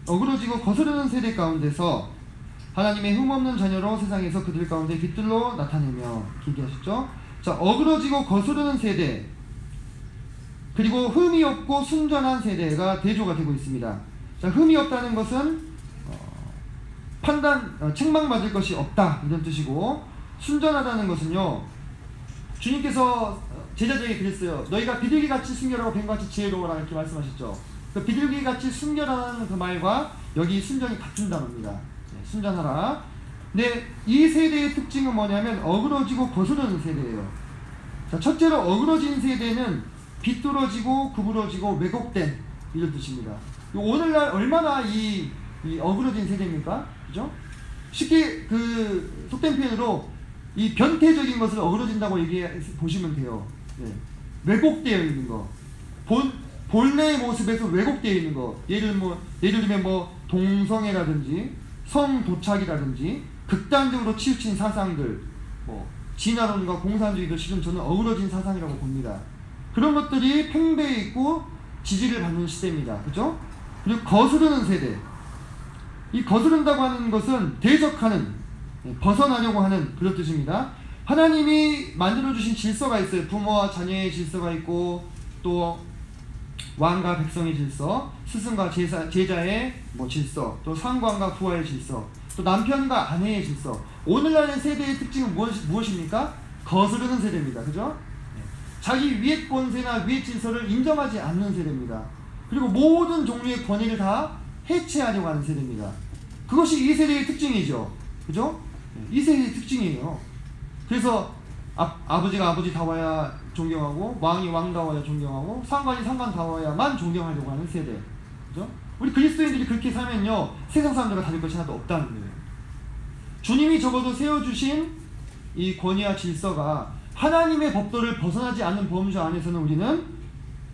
어그러지고 거스르는 세대 가운데서 하나님의 흠없는 자녀로 세상에서 그들 가운데 빛들로 나타내며, 길게 하셨죠. 자, 어그러지고 거스르는 세대, 그리고 흠이 없고 순전한 세대가 대조가 되고 있습니다. 자, 흠이 없다는 것은 책망받을 것이 없다, 이런 뜻이고, 순전하다는 것은요, 주님께서 제자들에게 그랬어요. 너희가 비둘기같이 순결하고 뱀같이 지혜로워라, 이렇게 말씀하셨죠. 그 비둘기같이 순결하는 그 말과 여기 순전이 같은 단어입니다. 순전하라. 근데 이 세대의 특징은 뭐냐면 어그러지고 거스르는 세대예요. 자, 첫째로 어그러진 세대는 비뚤어지고 구부러지고 왜곡된, 이런 뜻입니다. 오늘날 얼마나 이 어그러진 세대입니까? 그죠? 쉽게 속된 표현으로 이 변태적인 것을 어그러진다고 보시면 돼요. 왜곡되어 있는 거, 본래의 모습에서 왜곡되어 있는 거, 예를 들면 뭐 동성애라든지 성도착이라든지 극단적으로 치우친 사상들, 뭐 진화론과 공산주의도 지금 저는 어우러진 사상이라고 봅니다. 그런 것들이 팽배해 있고 지지를 받는 시대입니다. 그죠? 그리고 거스르는 세대. 이 거스른다고 하는 것은 대적하는, 벗어나려고 하는 그런 뜻입니다. 하나님이 만들어주신 질서가 있어요. 부모와 자녀의 질서가 있고, 또 왕과 백성의 질서, 스승과 제자의 질서, 또 상관과 부하의 질서, 또 남편과 아내의 질서. 오늘날의 세대의 특징은 무엇입니까? 거스르는 세대입니다. 그죠? 자기 위의 권세나 위의 질서를 인정하지 않는 세대입니다. 그리고 모든 종류의 권위를 다 해체하려고 하는 세대입니다. 그것이 이 세대의 특징이죠. 그죠? 이 세대의 특징이에요. 그래서 아버지가 아버지다워야 존경하고, 왕이 왕다워야 존경하고, 상관이 상관다워야만 존경하려고 하는 세대. 그죠? 우리 그리스도인들이 그렇게 살면요, 세상 사람들과 다를 것이 하나도 없다는 거예요. 주님이 적어도 세워주신 이 권위와 질서가 하나님의 법도를 벗어나지 않는 범주 안에서는 우리는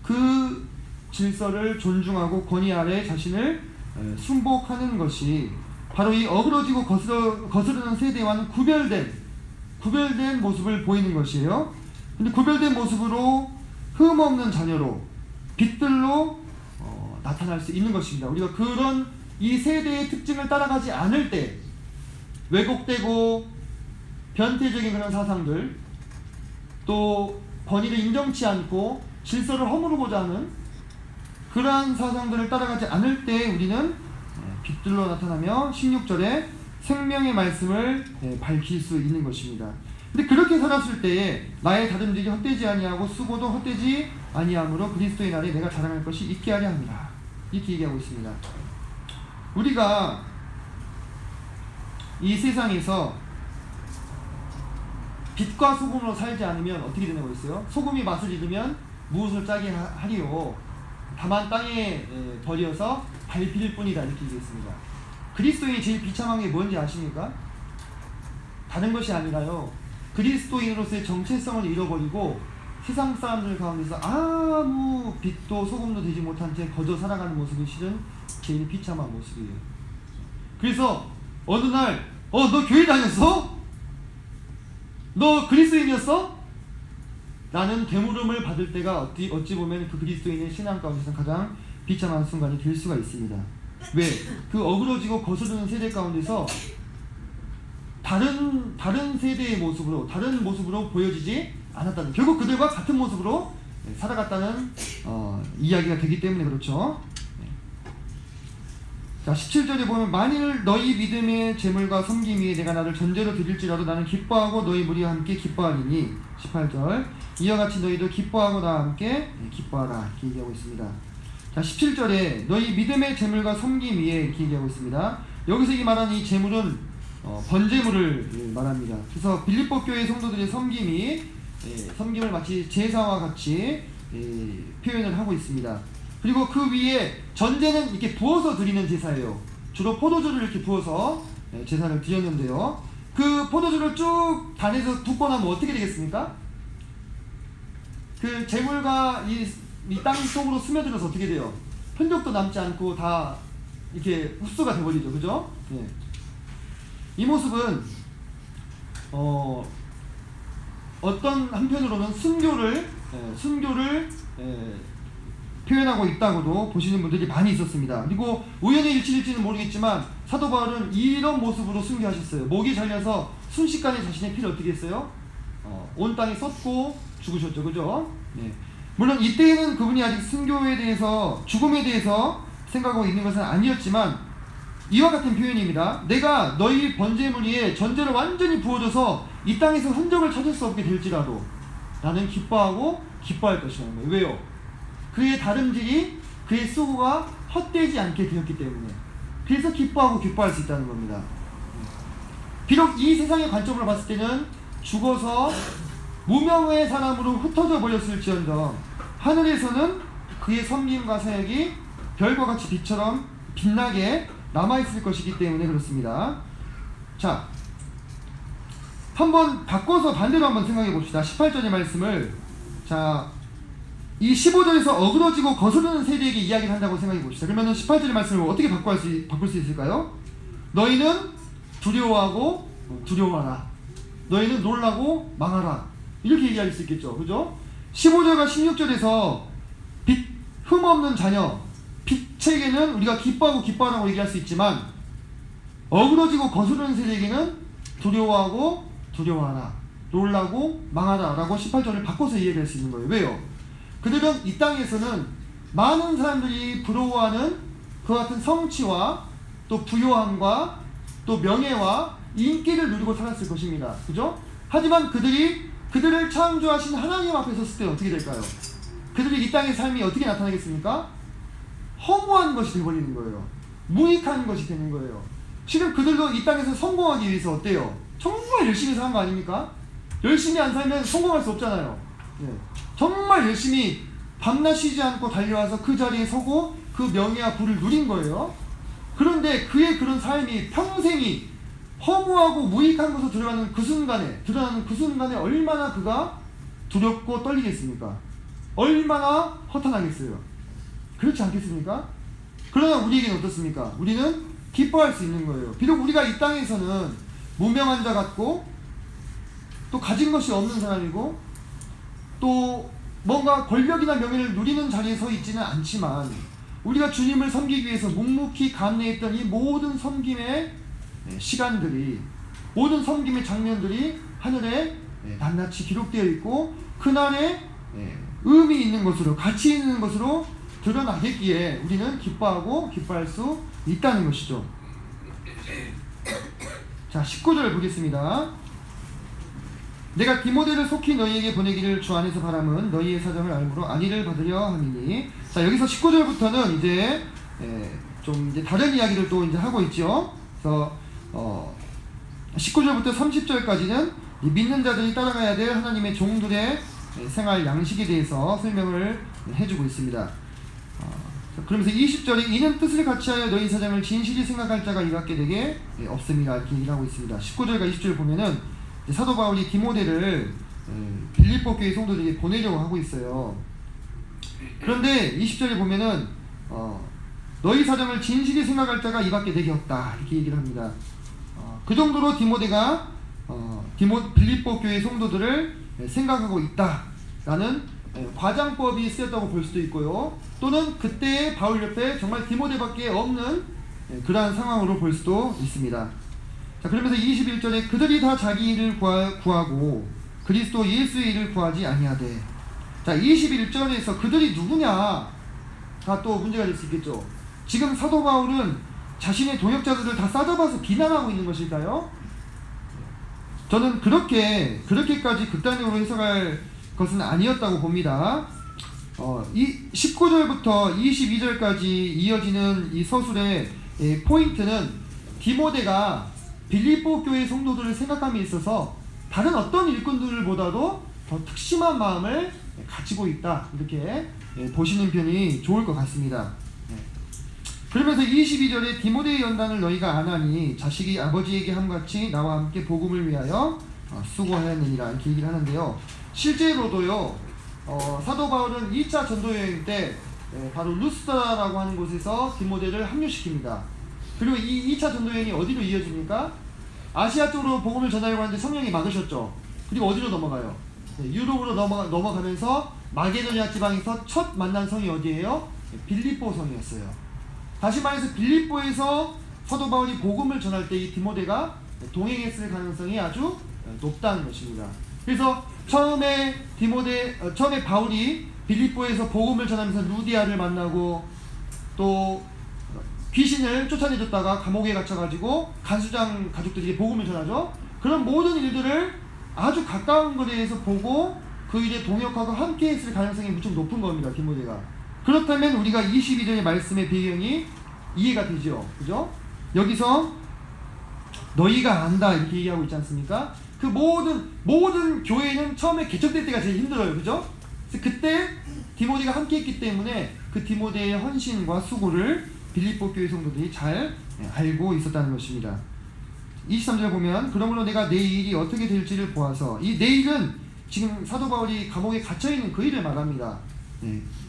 그 질서를 존중하고 권위 아래 자신을 순복하는 것이 바로 이 어그러지고 거스르는 세대와는 구별된 모습을 보이는 것이에요. 근데 구별된 모습으로 흠없는 자녀로, 빛들로 나타날 수 있는 것입니다. 우리가 그런 이 세대의 특징을 따라가지 않을 때 왜곡되고 변태적인 그런 사상들, 또 권위를 인정치 않고 질서를 허무르고자 하는 그러한 사상들을 따라가지 않을 때 우리는 빛들로 나타나며 16절에 생명의 말씀을 밝힐 수 있는 것입니다. 근데 그렇게 살았을 때에 나의 다름질이 헛되지 아니하고 수고도 헛되지 아니하므로 그리스도의 날에 내가 자랑할 것이 있게 하려 합니다. 이렇게 얘기하고 있습니다. 우리가 이 세상에서 빛과 소금으로 살지 않으면 어떻게 되는 거였어요? 소금이 맛을 잃으면 무엇을 짜게 하리요? 다만 땅에 버려서 밟힐 뿐이다. 이렇게 얘기했습니다. 그리스도인이 제일 비참한 게 뭔지 아십니까? 다른 것이 아니라요, 그리스도인으로서의 정체성을 잃어버리고 세상 사람들 가운데서 아무 빛도 소금도 되지 못한 채 거저 살아가는 모습이 실은 제일 비참한 모습이에요. 그래서 어느 날 너 교회 다녔어? 너 그리스도인이었어? 라는 되물음을 받을 때가 어찌 보면 그 그리스도인의 신앙 가운데서 가장 비참한 순간이 될 수가 있습니다. 왜? 그 어그러지고 거스르는 세대 가운데서 다른 세대의 모습으로, 다른 모습으로 보여지지 않았다는, 결국 그들과 같은 모습으로 살아갔다는 이야기가 되기 때문에 그렇죠. 자, 17절에 보면 만일 너희 믿음의 재물과 섬김 위에 내가 나를 전제로 드릴지라도 나는 기뻐하고 너희 무리와 함께 기뻐하리니. 18절 이와 같이 너희도 기뻐하고 나와 함께 기뻐하라. 이렇게 얘기하고 있습니다. 자, 17절에 너희 믿음의 재물과 섬김 위에 이렇게 얘기하고 있습니다. 여기서 이 말하는 이 재물은 번제물을 말합니다. 그래서 빌립보 교회 성도들의 섬김을 마치 제사와 같이 표현을 하고 있습니다. 그리고 그 위에 전제는 이렇게 부어서 드리는 제사예요. 주로 포도주를 이렇게 부어서 제사를 드렸는데요. 그 포도주를 쭉 단에서 붓고 나면 어떻게 되겠습니까? 그 재물과 이 땅 속으로 스며들어서 어떻게 돼요? 흔적도 남지 않고 다 이렇게 흡수가 돼버리죠. 그죠? 네. 이 모습은 어떤 한편으로는 순교를 표현하고 있다고도 보시는 분들이 많이 있었습니다. 그리고 우연의 일치일지는 모르겠지만 사도 바울은 이런 모습으로 순교하셨어요. 목이 잘려서 순식간에 자신의 피를 어떻게 했어요? 온 땅에 쏟고 죽으셨죠. 그죠? 네. 물론 이때에는 그분이 아직 순교에 대해서, 죽음에 대해서 생각하고 있는 것은 아니었지만 이와 같은 표현입니다. 내가 너희 번제물 위에 전제를 완전히 부어줘서 이 땅에서 흔적을 찾을 수 없게 될지라도 나는 기뻐하고 기뻐할 것이라는 거예요. 왜요? 그의 다름질이, 그의 수고가 헛되지 않게 되었기 때문에. 그래서 기뻐하고 기뻐할 수 있다는 겁니다. 비록 이 세상의 관점으로 봤을 때는 죽어서 무명의 사람으로 흩어져 버렸을지언정 하늘에서는 그의 섬김과 사역이 별과 같이 빛처럼 빛나게 남아있을 것이기 때문에 그렇습니다. 자, 한번 바꿔서 반대로 한번 생각해 봅시다. 18절의 말씀을, 자, 이 15절에서 어그러지고 거스르는 세대에게 이야기를 한다고 생각해 봅시다. 그러면 18절의 말씀을 어떻게 바꿀 수 있을까요? 너희는 두려워하고 두려워하라. 너희는 놀라고 망하라. 이렇게 얘기할 수 있겠죠. 그죠? 15절과 16절에서 흠없는 자녀, 빛에게는 우리가 기뻐하고 기뻐하라고 얘기할 수 있지만, 어그러지고 거스르는 세대에게는 두려워하고 두려워하라, 놀라고 망하라 라고 18절을 바꿔서 이해할 수 있는 거예요. 왜요? 그들은 이 땅에서는 많은 사람들이 부러워하는 그와 같은 성취와 또 부요함과 또 명예와 인기를 누리고 살았을 것입니다. 그죠? 하지만 그들을 창조하신 하나님 앞에 섰을 때 어떻게 될까요? 그들이 이 땅의 삶이 어떻게 나타나겠습니까? 허무한 것이 되어버리는 거예요. 무익한 것이 되는 거예요. 지금 그들도 이 땅에서 성공하기 위해서 어때요? 정말 열심히 사는 거 아닙니까? 열심히 안 살면 성공할 수 없잖아요. 네. 정말 열심히 밤낮 쉬지 않고 달려와서 그 자리에 서고 그 명예와 부를 누린 거예요. 그런데 그의 그런 삶이 평생이 허무하고 무익한 것으로 드러나는 그 순간에 얼마나 그가 두렵고 떨리겠습니까? 얼마나 허탄하겠어요. 그렇지 않겠습니까? 그러나 우리에게는 어떻습니까? 우리는 기뻐할 수 있는 거예요. 비록 우리가 이 땅에서는 무명한 자 같고 또 가진 것이 없는 사람이고 또 뭔가 권력이나 명예를 누리는 자리에 서 있지는 않지만, 우리가 주님을 섬기기 위해서 묵묵히 감내했던 이 모든 섬김의 시간들이, 모든 섬김의 장면들이 하늘에 낱낱이 기록되어 있고 그날에 의미 있는 것으로, 가치 있는 것으로 드러나겠기에 우리는 기뻐하고 기뻐할 수 있다는 것이죠. 자, 19절 보겠습니다. 내가 디모데를 속히 너희에게 보내기를 주 안에서 바람은 너희의 사정을 알므로 안위를 받으려 함이니. 자, 여기서 19절부터는 이제 좀 이제 다른 이야기를 또 이제 하고 있죠. 그래서 19절부터 30절까지는 믿는 자들이 따라가야 될 하나님의 종들의 생활 양식에 대해서 설명을 해주고 있습니다. 그러면서 20절에 이는 뜻을 같이하여 너희 사정을 진실히 생각할 자가 이밖에 되게 없음이라 이렇게 얘기를 하고 있습니다. 19절과 20절 보면은 사도 바울이 디모데를 빌립보 교회 성도들에게 보내려고 하고 있어요. 그런데 20절에 보면은 너희 사정을 진실히 생각할 자가 이밖에 되게 없다 이렇게 얘기를 합니다. 그 정도로 디모데가 빌립보 교회 성도들을 생각하고 있다라는 과장법이 쓰였다고 볼 수도 있고요. 또는 그때의 바울 옆에 정말 디모데밖에 없는 그러한 상황으로 볼 수도 있습니다. 자, 그러면서 21절에 그들이 다 자기 일을 구하고 그리스도 예수의 일을 구하지 아니하되. 자, 21절에서 그들이 누구냐 다 또 문제가 될 수 있겠죠. 지금 사도 바울은 자신의 동역자들을 다 싸잡아서 비난하고 있는 것일까요? 저는 그렇게까지 극단적으로 해석할 것은 아니었다고 봅니다. 이 19절부터 22절까지 이어지는 이 서술의 포인트는 디모데가 빌립보 교회 성도들을 생각함에 있어서 다른 어떤 일꾼들보다도 더 특심한 마음을 가지고 있다, 이렇게 보시는 편이 좋을 것 같습니다. 그러면서 22절에 디모데의 연단을 너희가 안 하니 자식이 아버지에게 함같이 나와 함께 복음을 위하여 수고하였느니라 이렇게 얘기를 하는데요. 실제로도요, 사도 바울은 2차 전도여행 때 바로 루스드라라고 하는 곳에서 디모데를 합류시킵니다. 그리고 이 2차 전도여행이 어디로 이어집니까? 아시아 쪽으로 복음을 전하려고 하는데 성령이 막으셨죠. 그리고 어디로 넘어가요? 유럽으로 넘어가면서 마게도니아 지방에서 첫 만난 성이 어디예요? 빌립보 성이었어요. 다시 말해서 빌립보에서 사도 바울이 복음을 전할 때 이 디모데가 동행했을 가능성이 아주 높다는 것입니다. 그래서 처음에 바울이 빌립보에서 복음을 전하면서 루디아를 만나고 또 귀신을 쫓아내줬다가 감옥에 갇혀가지고 간수장 가족들이 복음을 전하죠. 그런 모든 일들을 아주 가까운 거리에서 보고 그 일에 동역하고 함께 했을 가능성이 무척 높은 겁니다, 디모데가. 그렇다면 우리가 22절의 말씀의 배경이 이해가 되죠. 그죠? 여기서 너희가 안다 이렇게 얘기하고 있지 않습니까? 그 모든 교회는 처음에 개척될 때가 제일 힘들어요. 그죠? 그래서 그때 디모데가 함께 했기 때문에 그 디모데의 헌신과 수고를 빌립보 교회 성도들이 잘 알고 있었다는 것입니다. 23절 보면 그러므로 내가 내일이 어떻게 될지를 보아서, 이 내일은 지금 사도 바울이 감옥에 갇혀있는 그 일을 말합니다.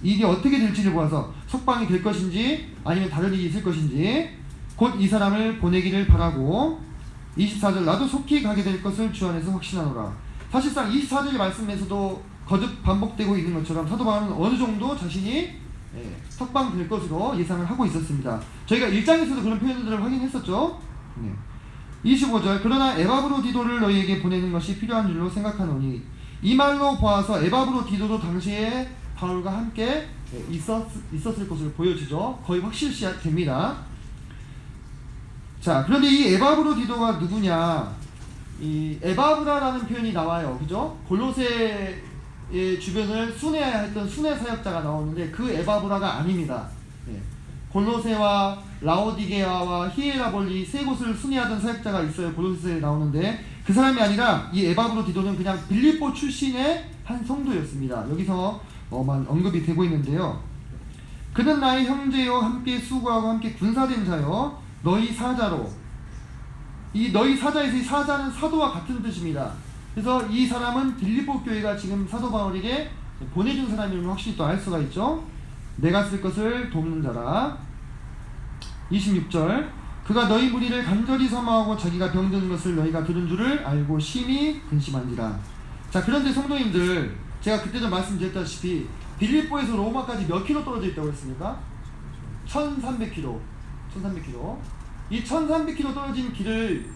이게 어떻게 될지를 보아서 석방이 될 것인지 아니면 다른 일이 있을 것인지 곧 이 사람을 보내기를 바라고 24절 나도 속히 가게 될 것을 주 안에서 확신하노라. 사실상 24절의 말씀에서도 거듭 반복되고 있는 것처럼 사도 바울은 어느 정도 자신이 석방될 것으로 예상을 하고 있었습니다. 저희가 1장에서도 그런 표현들을 확인했었죠. 25절 그러나 에바브로디도를 너희에게 보내는 것이 필요한 줄로 생각하노니 이 말로 보아서 에바브로디도도 당시에 바울과 함께 있었을 것으로 보여지죠. 거의 확실시됩니다. 자, 그런데 이 에바브로디도가 누구냐? 이 에바브라라는 표현이 나와요. 그죠? 골로새의 주변을 순회해야 했던 순회 사역자가 나오는데 그 에바브라가 아닙니다. 골로새와 라오디게아와 히에라볼리 세 곳을 순회하던 사역자가 있어요. 골로새에 나오는데 그 사람이 아니라 이 에바브로디도는 그냥 빌립보 출신의 한 성도였습니다. 여기서 언급이 되고 있는데요. 그는 나의 형제요 함께 수고하고 함께 군사된 자요 너희 사자로. 이 너희 사자에서 이 사자는 사도와 같은 뜻입니다. 그래서 이 사람은 빌립보 교회가 지금 사도 바울에게 보내준 사람임을 확실히 또 알 수가 있죠. 내가 쓸 것을 돕는 자라. 26절 그가 너희 무리를 간절히 사모하고 자기가 병든 것을 너희가 들은 줄을 알고 심히 근심한지라. 자, 그런데 성도님들, 제가 그때도 말씀드렸다시피 빌립보에서 로마까지 몇 킬로 떨어져 있다고 했습니까? 1300km. 이 1300km 떨어진 길을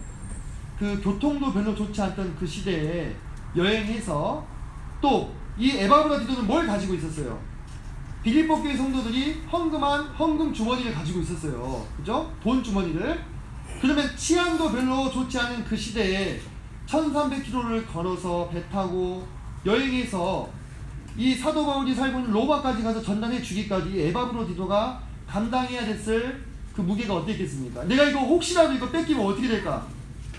그 교통도 별로 좋지 않던 그 시대에 여행해서 또 이 에바브라디도는 뭘 가지고 있었어요? 빌립보 교회 성도들이 헌금 주머니를 가지고 있었어요. 그죠? 돈 주머니를. 그러면 치안도 별로 좋지 않은 그 시대에 1300km를 걸어서 배 타고 여행해서 이 사도 바울이 살고 있는 로마까지 가서 전단해 주기까지 에바브로디도가 감당해야 됐을 그 무게가 어땠겠습니까? 내가 이거 혹시라도 이거 뺏기면 어떻게 될까?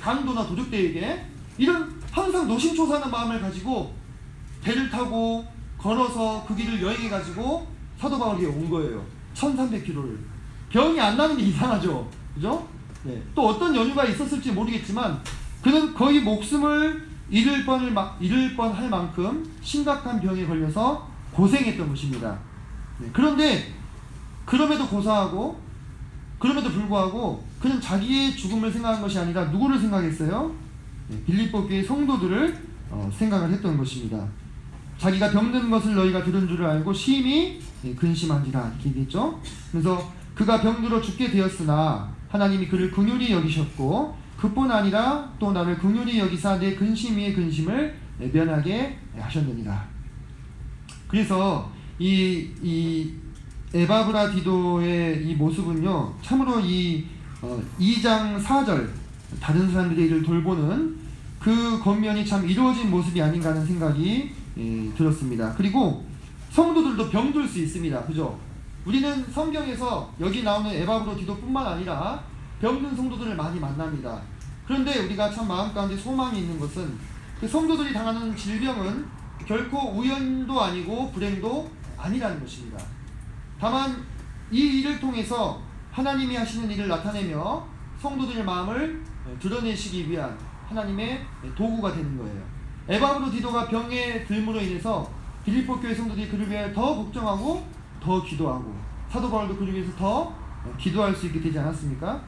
강도나 도적대에게 이런 항상 노심초사하는 마음을 가지고 배를 타고 걸어서 그 길을 여행해가지고 사도 바울에게 온 거예요. 1300km를. 병이 안 나는 게 이상하죠. 그죠? 또 어떤 연유가 있었을지 모르겠지만 그는 거의 목숨을 잃을 뻔할 만큼 심각한 병에 걸려서 고생했던 것입니다. 그런데 그럼에도 불구하고 그는 자기의 죽음을 생각한 것이 아니라 누구를 생각했어요? 빌립보 교회 성도들을 생각을 했던 것입니다. 자기가 병든 것을 너희가 들은 줄을 알고 심히 근심한지라 이렇게 얘기했죠. 그래서 그가 병들어 죽게 되었으나 하나님이 그를 긍휼히 여기셨고 그뿐 아니라 또 나를 긍휼히 여기사 내 근심 위에 근심을 면하게 하셨느니라. 그래서 이 에바브라디도의 이 모습은요 참으로 이 2장 4절 다른 사람들의 일을 돌보는 그 겉면이 참 이루어진 모습이 아닌가 하는 생각이 들었습니다. 그리고 성도들도 병들 수 있습니다. 그죠? 우리는 성경에서 여기 나오는 에바브로디도뿐만 아니라 병든 성도들을 많이 만납니다. 그런데 우리가 참 마음 가운데 소망이 있는 것은 그 성도들이 당하는 질병은 결코 우연도 아니고 불행도 아니라는 것입니다. 다만 이 일을 통해서 하나님이 하시는 일을 나타내며 성도들의 마음을 드러내시기 위한 하나님의 도구가 되는 거예요. 에바브로디도가 병에 들므로 인해서 빌립보 교회 성도들이 그를 위해 더 걱정하고 더 기도하고 사도 바울도 그를 위해서 더 기도할 수 있게 되지 않았습니까?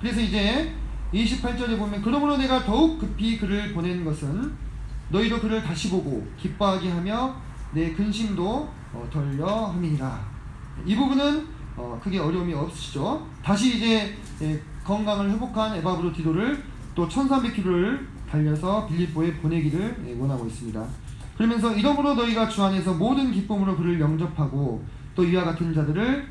그래서 이제 28절에 보면 그러므로 내가 더욱 급히 그를 보내는 것은 너희도 그를 다시 보고 기뻐하게 하며 내 근심도 덜려 함이니라. 이 부분은 크게 어려움이 없으시죠. 다시 이제 건강을 회복한 에바브로디도를 또 1300km를 달려서 빌립보에 보내기를 원하고 있습니다. 그러면서 이러므로 너희가 주 안에서 모든 기쁨으로 그를 영접하고 또 이와 같은 자들을